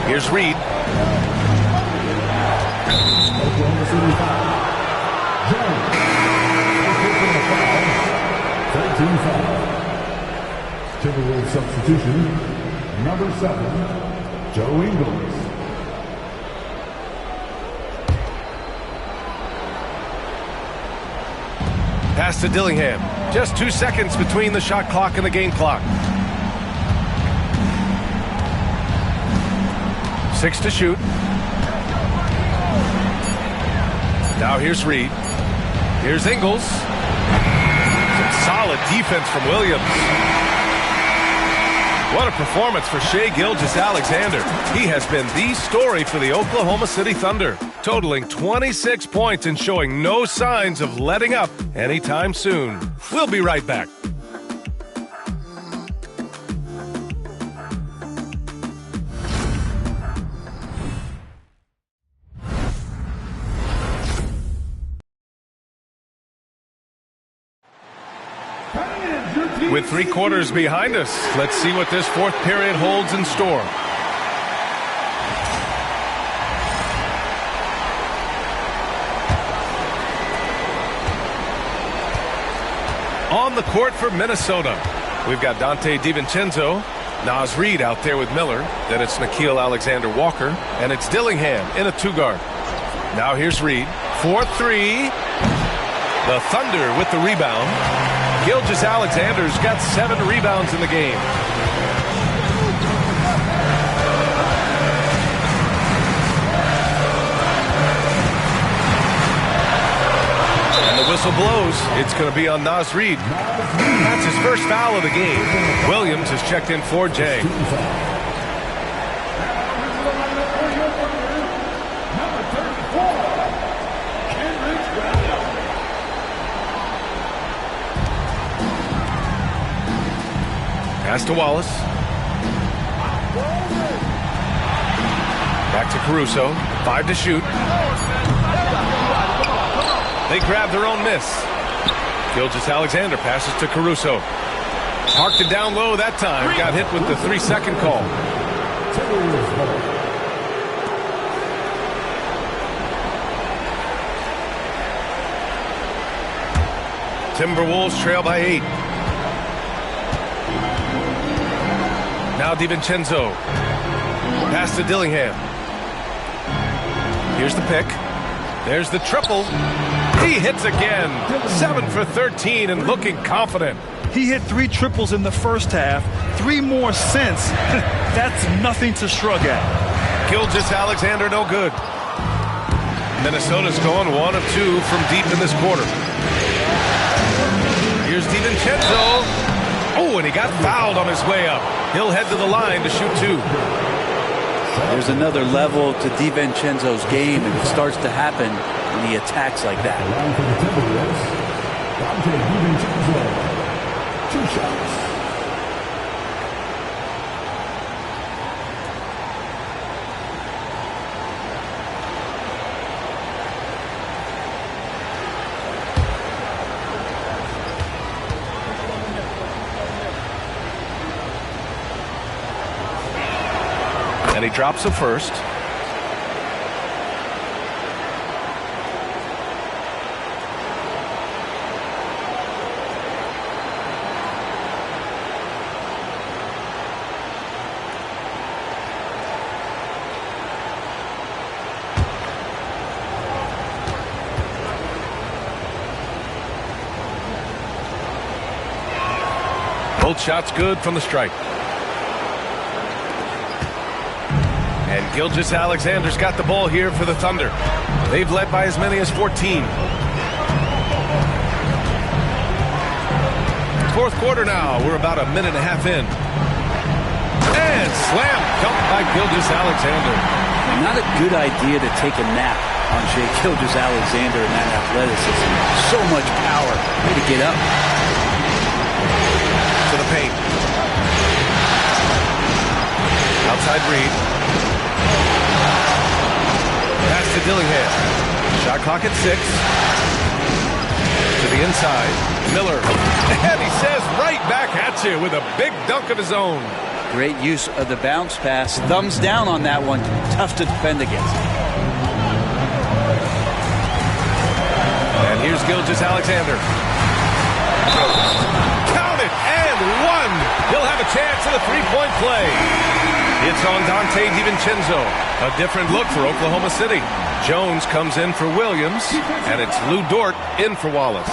Here's Reed. Oklahoma City foul. Joe. 13 foul. Timberwolves substitution, number 7, Joe Ingles. Pass to Dillingham. Just 2 seconds between the shot clock and the game clock. 6 to shoot. Now here's Reed. Here's Ingles. Some solid defense from Williams. What a performance for Shai Gilgeous-Alexander. He has been the story for the Oklahoma City Thunder, totaling 26 points and showing no signs of letting up anytime soon. We'll be right back. With 3 quarters behind us, let's see what this fourth period holds in store. On the court for Minnesota, we've got Dante DiVincenzo, Naz Reid out there with Miller. Then it's Nickeil Alexander-Walker, and it's Dillingham in a 2-guard. Now here's Reed. 4-3. The Thunder with the rebound. Gilgeous-Alexander's got 7 rebounds in the game. And the whistle blows. It's going to be on Naz Reid. That's his first foul of the game. Williams has checked in for Jang. Pass to Wallace. Back to Caruso. 5 to shoot. They grab their own miss. Gilgeous-Alexander passes to Caruso. Parked it down low that time. Got hit with the 3-second call. Timberwolves trail by 8. Now DiVincenzo. Pass to Dillingham. Here's the pick. There's the triple. He hits again. 7 for 13 and looking confident. He hit 3 triples in the first half, 3 more since. That's nothing to shrug at. Gilgeous-Alexander no good. Minnesota's going 1 of 2 from deep in this quarter. Here's DiVincenzo. Oh, and he got fouled on his way up. He'll head to the line to shoot 2. There's another level to DiVincenzo's game, and it starts to happen when he attacks like that. For the Timberwolves, DiVincenzo. 2 shots. And he drops the first. Both shots good from the stripe. And Gilgeous-Alexander's got the ball here for the Thunder. They've led by as many as 14. Fourth quarter now. We're about a minute and a half in. And slam dunk by Gilgeous-Alexander. Not a good idea to take a nap on Shai Gilgeous-Alexander and that athleticism. So much power. Way to get up. To the paint. Outside Reed. Pass to Dillingham. Shot clock at 6. To the inside. Miller. And he says right back at you with a big dunk of his own. Great use of the bounce pass. Thumbs down on that one. Tough to defend against. And here's Gilgeous-Alexander. Count it and 1. He'll have a chance at a 3-point play. It's on Donte DiVincenzo. A different look for Oklahoma City. Jones comes in for Williams, and it's Lou Dort in for Wallace.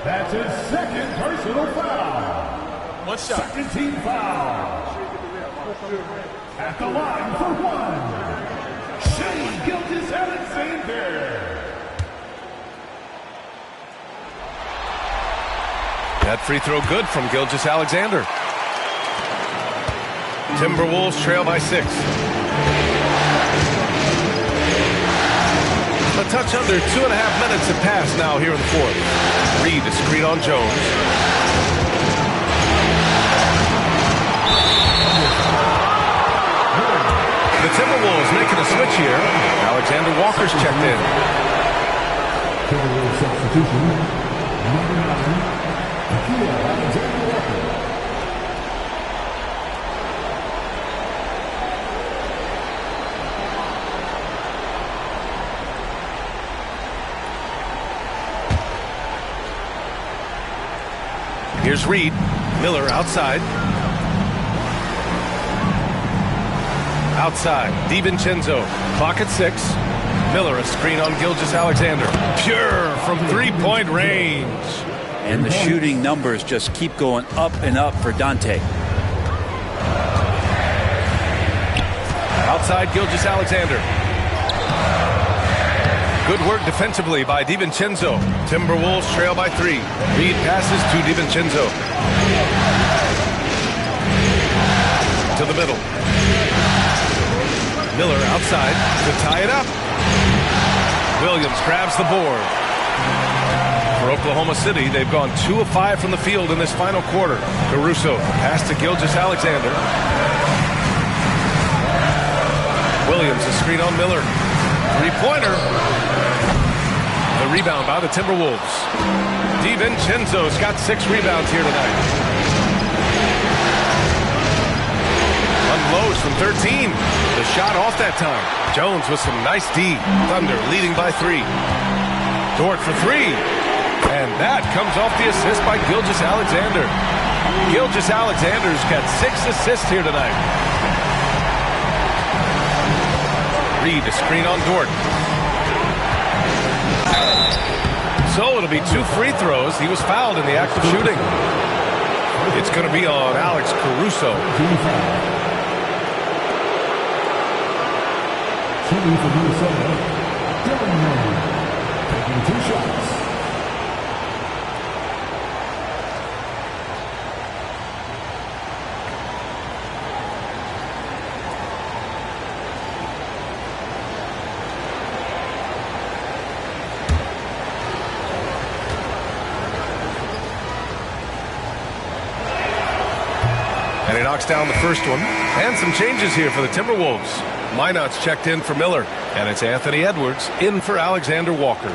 That's his second personal foul. One shot. Second team foul. At the line for 1. Shai Gilgeous-Alexander. That free throw good from Gilgeous-Alexander. Timberwolves trail by 6. A touch under 2.5 minutes have passed now here in the fourth. Reed is screen on Jones. The Timberwolves making a switch here. Alexander Walker's checked in. Timberwolves substitution. Number 9. Alexander Walker. Here's Reed. Miller outside. Outside. DiVincenzo. Clock at 6. Miller a screen on Gilgeous-Alexander. Pure from 3-point range. And the shooting numbers just keep going up and up for Donte. Outside Gilgeous-Alexander. Good work defensively by DiVincenzo. Timberwolves trail by 3. Reed passes to DiVincenzo. To the middle. Miller outside to tie it up. Williams grabs the board. For Oklahoma City, they've gone 2 of 5 from the field in this final quarter. Caruso pass to Gilgeous-Alexander. Williams a screen on Miller. 3-pointer. The rebound by the Timberwolves. DiVincenzo's got 6 rebounds here tonight. Unloads from 13. The shot off that time. Jones with some nice D. Thunder leading by 3. Dort for 3. And that comes off the assist by Gilgeous-Alexander. Gilgeous Alexander's got 6 assists here tonight. Reed, a screen on Dort. So it'll be 2 free throws. He was fouled in the act of shooting. It's going to be on Alex Caruso. Shooting for Minnesota, taking 2 shots. And he knocks down the first one. And some changes here for the Timberwolves. Minot's checked in for Miller. And it's Anthony Edwards in for Alexander Walker.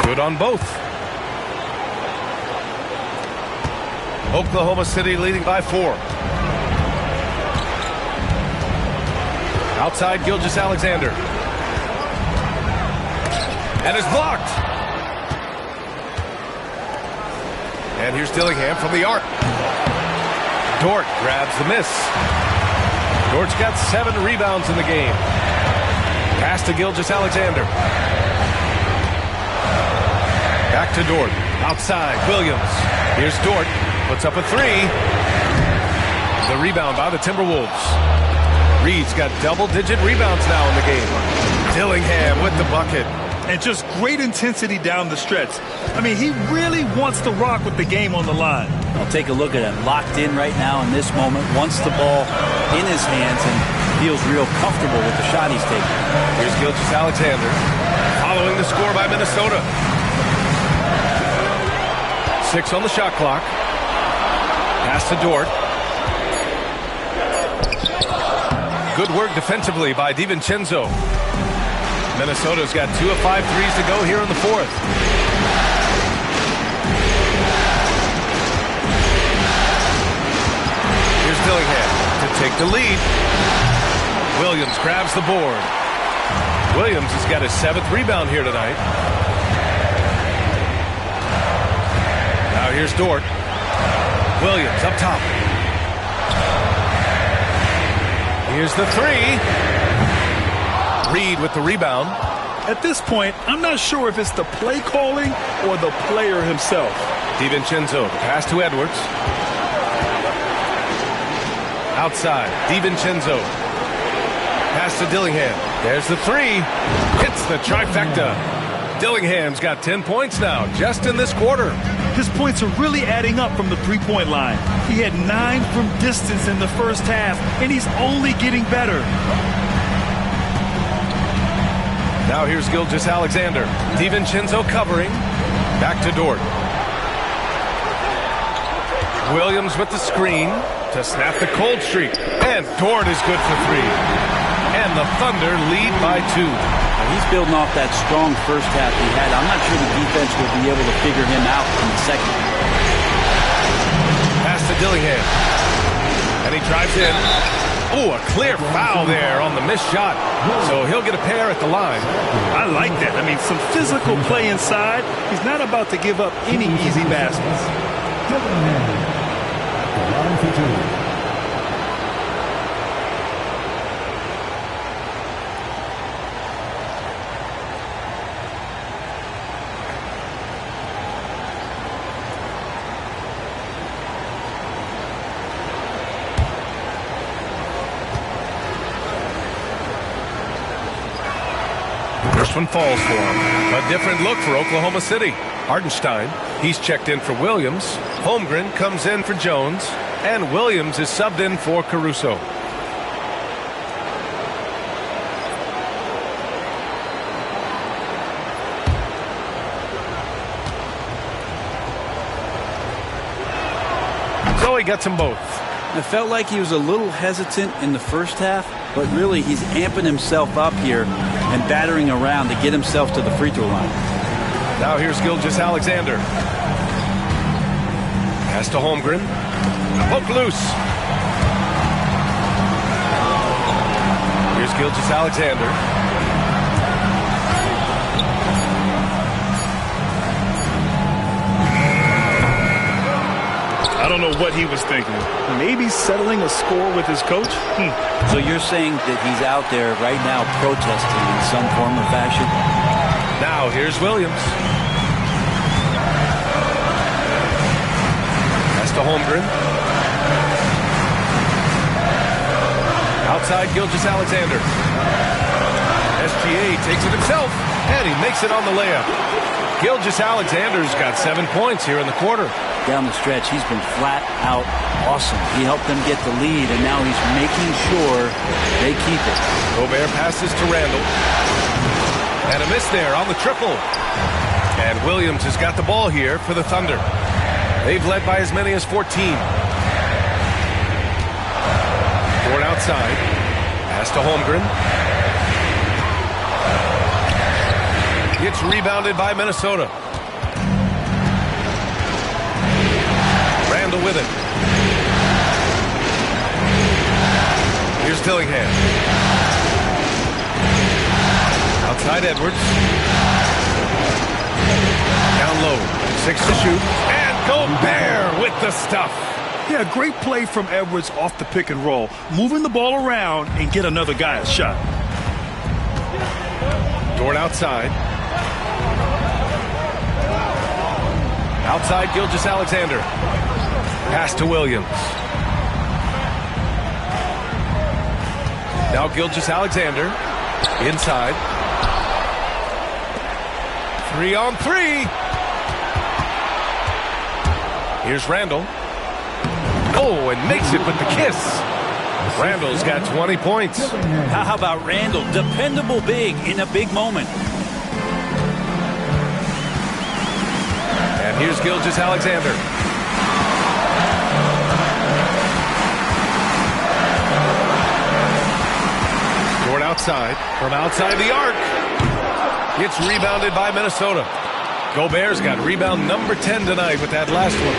Good on both. Oklahoma City leading by 4. Outside Gilgeous Alexander. And is blocked. And here's Dillingham from the arc. Dort grabs the miss. Dort's got 7 rebounds in the game. Pass to Gilgeous Alexander. Back to Dort. Outside, Williams. Here's Dort. Puts up a 3. The rebound by the Timberwolves. Reed's got double-digit rebounds now in the game. Dillingham with the bucket. And just great intensity down the stretch. I mean, he really wants to rock with the game on the line. I'll take a look at him. Locked in right now in this moment. Wants the ball in his hands and feels real comfortable with the shot he's taking. Here's Gilgeous Alexander following the score by Minnesota. 6 on the shot clock. Pass to Dort. Good work defensively by DiVincenzo. Minnesota's got 2 of 5 threes to go here in the 4th. Here's Dillingham to take the lead. Williams grabs the board. Williams has got his 7th rebound here tonight. Now here's Dort. Williams up top. Here's the 3. Reed with the rebound. At this point, I'm not sure if it's the play calling or the player himself. DiVincenzo, pass to Edwards. Outside, DiVincenzo. Pass to Dillingham. There's the 3. Hits the trifecta. Dillingham's got 10 points now, just in this quarter. His points are really adding up from the three-point line. He had 9 from distance in the first half, and he's only getting better. Now here's Gilgeous Alexander. DiVincenzo covering. Back to Dort. Williams with the screen to snap the cold streak. And Dort is good for 3. And the Thunder lead by 2. He's building off that strong first half he had. I'm not sure the defense will be able to figure him out in the second. Pass to Dillingham. And he drives in. Oh, a clear foul there on the missed shot. So he'll get a pair at the line. I like that. I mean, some physical play inside. He's not about to give up any easy baskets. Line for 2. First one falls for him. A different look for Oklahoma City. Hartenstein, he's checked in for Williams. Holmgren comes in for Jones. And Williams is subbed in for Caruso. So he gets them both. It felt like he was a little hesitant in the first half, but really he's amping himself up here and battering around to get himself to the free throw line. Now here's Gilgeous Alexander. Pass to Holmgren. Poke loose. Here's Gilgeous-Alexander. I don't know what he was thinking. Maybe settling a score with his coach? So you're saying that he's out there right now protesting in some form or fashion? Now here's Williams. Pass to Holmgren. Outside Gilgeous-Alexander. SGA takes it himself, and he makes it on the layup. Gilgeous-Alexander's got 7 points here in the quarter. Down the stretch, he's been flat out awesome. He helped them get the lead, and now he's making sure they keep it. Gobert passes to Randall. And a miss there on the triple. And Williams has got the ball here for the Thunder. They've led by as many as 14. Dort outside. Pass to Holmgren. It's rebounded by Minnesota. Randall with it. Here's Dillingham. Outside Edwards. Down low. 6 to shoot. And Gobert with the stuff. Yeah, great play from Edwards off the pick and roll. Moving the ball around and get another guy a shot. Dort outside. Outside Gilgeous-Alexander. Pass to Williams. Now Gilgeous-Alexander. Inside. 3-on-3. Here's Randall. Oh, and makes it with the kiss. Randall's got 20 points. How about Randall? Dependable big in a big moment. And here's Gilgeous-Alexander. Dort outside. From outside the arc. It's rebounded by Minnesota. Gobert's got rebound number 10 tonight with that last one.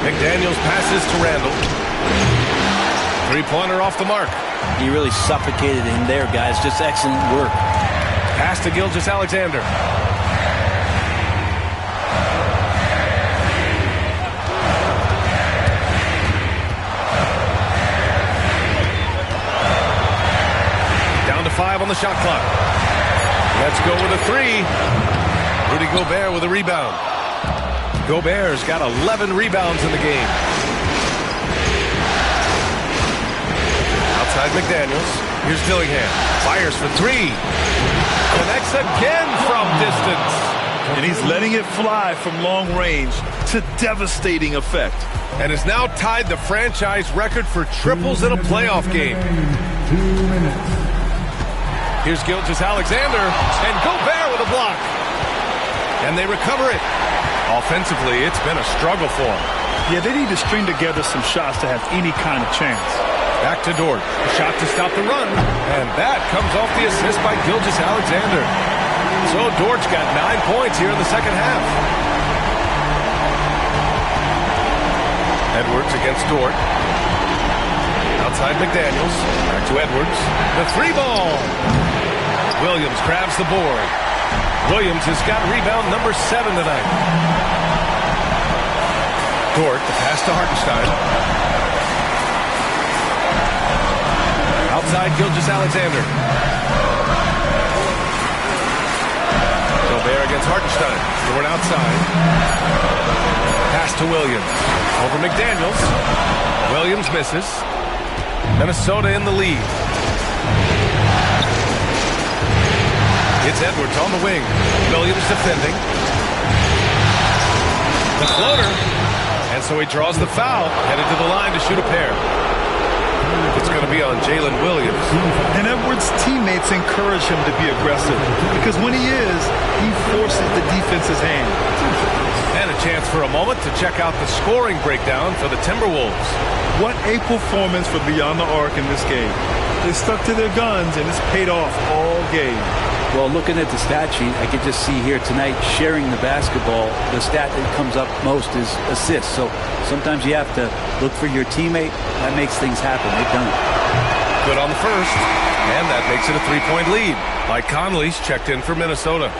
McDaniels passes to Randall. Three-pointer off the mark. He really suffocated him there, guys. Just excellent work. Pass to Gilgeous-Alexander. Down to 5 on the shot clock. Let's go with a 3. Rudy Gobert with a rebound. Gobert's got 11 rebounds in the game. Outside McDaniels. Here's Dillingham. Fires for 3. Connects again from distance. And he's letting it fly from long range to devastating effect. And has now tied the franchise record for triples in a playoff game. 2 minutes. Here's Gilgeous-Alexander. And Gobert with a block. And they recover it. Offensively, it's been a struggle for them. Yeah, they need to string together some shots to have any kind of chance. Back to Dort. A shot to stop the run. And that comes off the assist by Gilgeous-Alexander. So Dort's got 9 points here in the second half. Edwards against Dort. Outside McDaniels. Back to Edwards. The 3-ball. Williams grabs the board. Williams has got rebound number 7 tonight. Dort, the pass to Hartenstein. Outside Gilgeous-Alexander. Gobert against Hartenstein. Dort outside. Pass to Williams. Over McDaniels. Williams misses. Minnesota in the lead. It's Edwards on the wing. Williams defending. The floater. And so he draws the foul. Headed to the line to shoot a pair. It's going to be on Jalen Williams. And Edwards' teammates encourage him to be aggressive. Because when he is, he forces the defense's hand. And a chance for a moment to check out the scoring breakdown for the Timberwolves. What a performance for Beyond the Arc in this game. They stuck to their guns, and it's paid off all game. Well, looking at the stat sheet, I could just see here tonight sharing the basketball. The stat that comes up most is assists. So sometimes you have to look for your teammate. That makes things happen. They've done it. Good on the first. And that makes it a 3-point lead. Mike Conley's checked in for Minnesota.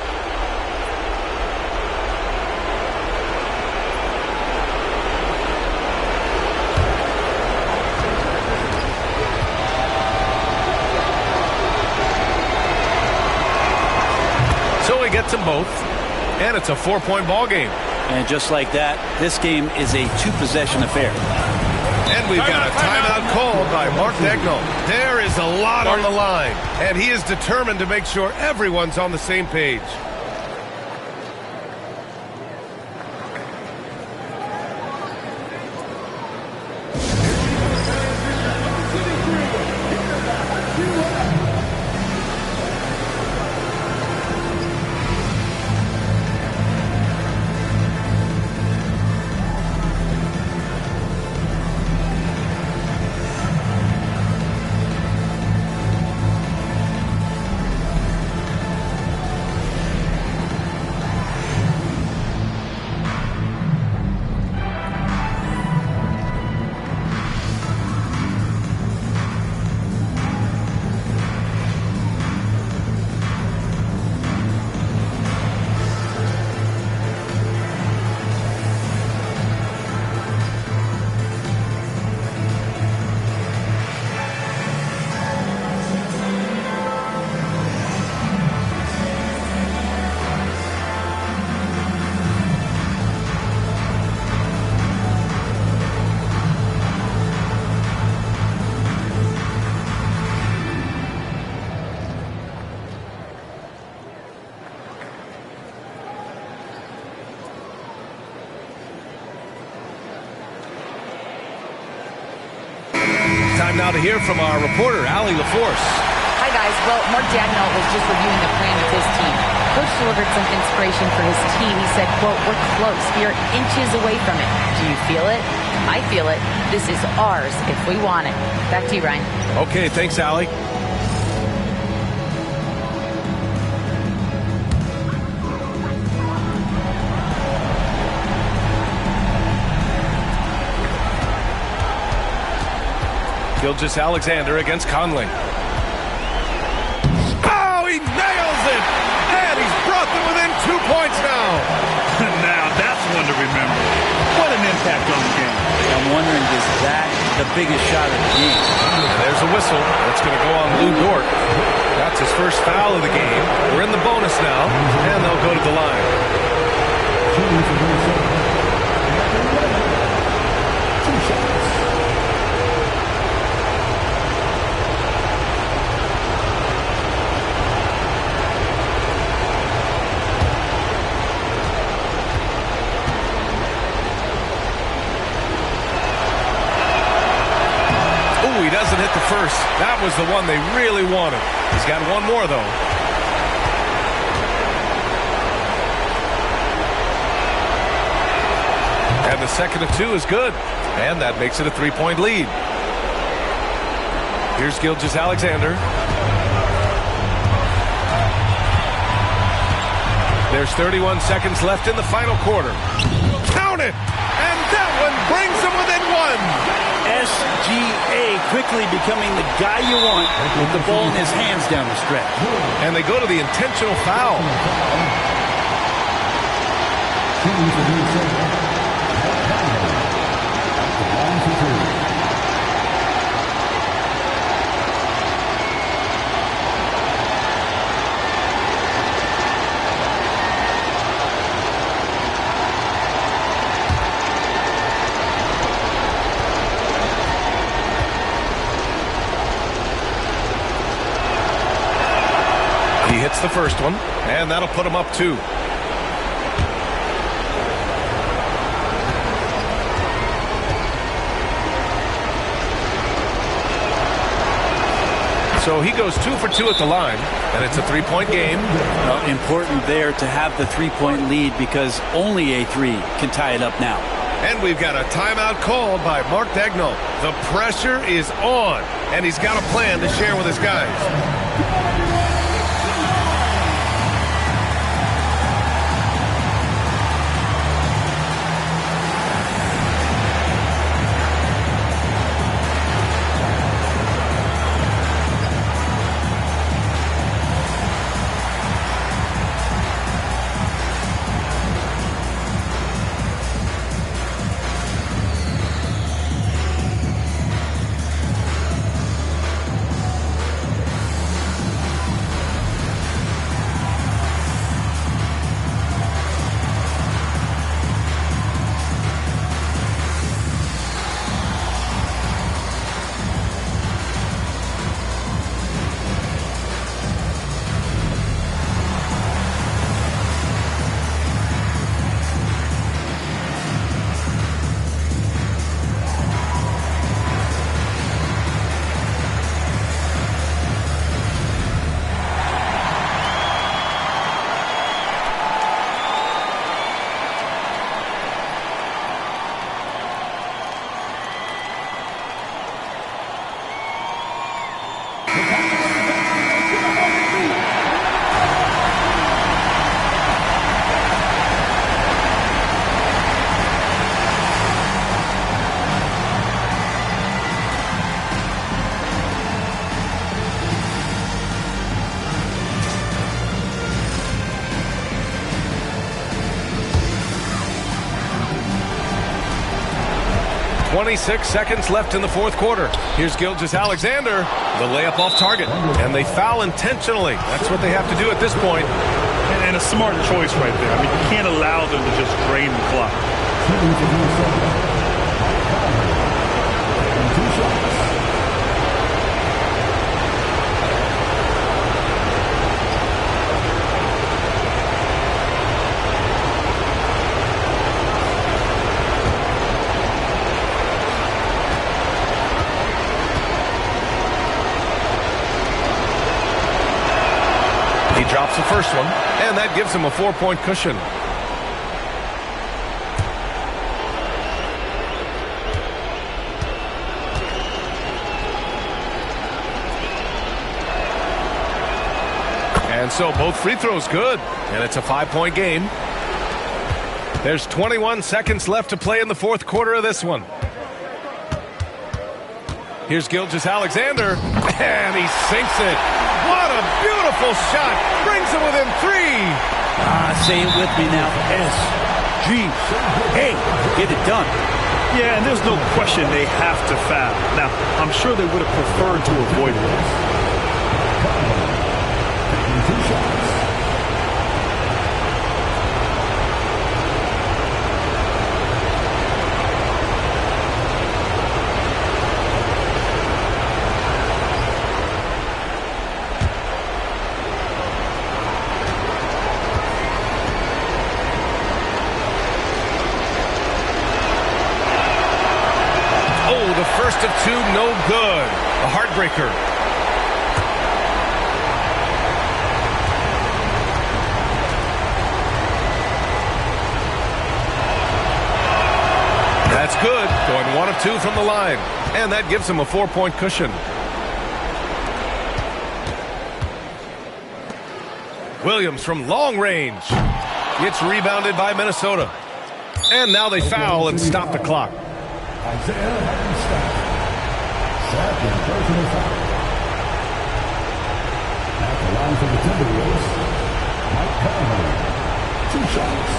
Gets them both, and it's a 4-point ball game. And just like that, this game is a 2-possession affair. And we've got a timeout called by Mark Daigneault. There is a lot on the line, and he is determined to make sure everyone's on the same page. Time now to hear from our reporter, Allie LaForce. Hi, guys. Well, Mark Daigneault was just reviewing the plan with his team. Coach delivered some inspiration for his team. He said, quote, "We're close. We are inches away from it. Do you feel it? I feel it. This is ours if we want it." Back to you, Ryan. Okay, thanks, Allie. Gilgeous-Alexander against Conley. Oh, he nails it! And he's brought them within 2 points now. Now, that's one to remember. What an impact on the game. I'm wondering, is that the biggest shot of the game? There's a whistle. It's going to go on Lou Dort. That's his first foul of the game. We're in the bonus now, and they'll go to the line. He doesn't hit the first. That was the one they really wanted. He's got one more, though. And the second of two is good. And that makes it a 3-point lead. Here's Gilgeous-Alexander. There's 31 seconds left in the final quarter. Count it! And that one brings them within one. SGA quickly becoming the guy you want with the ball in his hands down the stretch. And they go to the intentional foul. He hits the first one, and that'll put him up 2. So he goes 2 for 2 at the line, and it's a 3-point game. Well, important there to have the 3-point lead because only a 3 can tie it up now. And we've got a timeout called by Mark Daigneault. The pressure is on, and he's got a plan to share with his guys. 26 seconds left in the fourth quarter. Here's Gilgeous-Alexander, the layup off target, and they foul intentionally. That's what they have to do at this point. And a smart choice right there. I mean, you can't allow them to just drain the clock. He drops the first one, and that gives him a 4-point cushion. And so both free throws good, and it's a 5-point game. There's 21 seconds left to play in the fourth quarter of this one. Here's Gilgeous-Alexander, and he sinks it. What a beautiful shot. Brings him within 3. Say it with me now. S-G-A. Get it done. Yeah, and there's no question they have to foul. Now, I'm sure they would have preferred to avoid this. First of 2, no good. A heartbreaker. That's good. Going 1 of 2 from the line. And that gives him a 4-point cushion. Williams from long range. It's rebounded by Minnesota. And now they foul and stop the clock. Second personal foul. At the line for the Timberwolves, Mike Conley. 2 shots.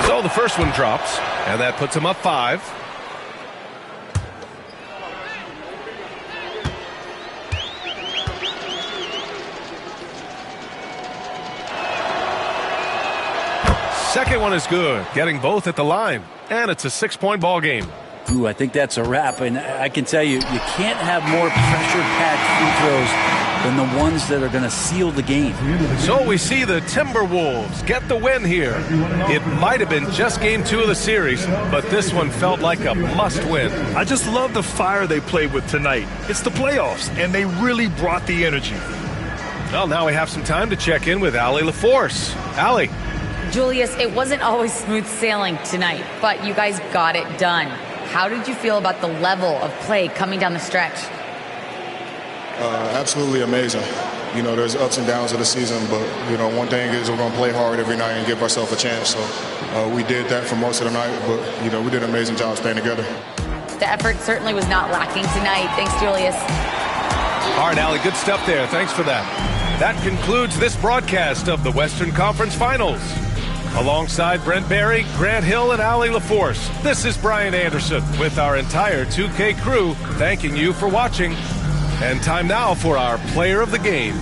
So the first one drops, and that puts him up 5. Second one is good, getting both at the line, and it's a 6-point ball game. Ooh, I think that's a wrap, and I can tell you, you can't have more pressure-packed free throws than the ones that are going to seal the game. So we see the Timberwolves get the win here. It might have been just game 2 of the series, but this one felt like a must-win. I just love the fire they played with tonight. It's the playoffs, and they really brought the energy. Well, now we have some time to check in with Allie LaForce. Allie. Julius, it wasn't always smooth sailing tonight, but you guys got it done. How did you feel about the level of play coming down the stretch? Absolutely amazing. You know, there's ups and downs of the season, but, you know, one thing is we're going to play hard every night and give ourselves a chance. So we did that for most of the night, but, you know, we did an amazing job staying together. The effort certainly was not lacking tonight. Thanks, Julius. All right, Allie, good stuff there. Thanks for that. That concludes this broadcast of the Western Conference Finals. Alongside Brent Barry, Grant Hill, and Allie LaForce, this is Brian Anderson with our entire 2K crew thanking you for watching. And time now for our player of the game.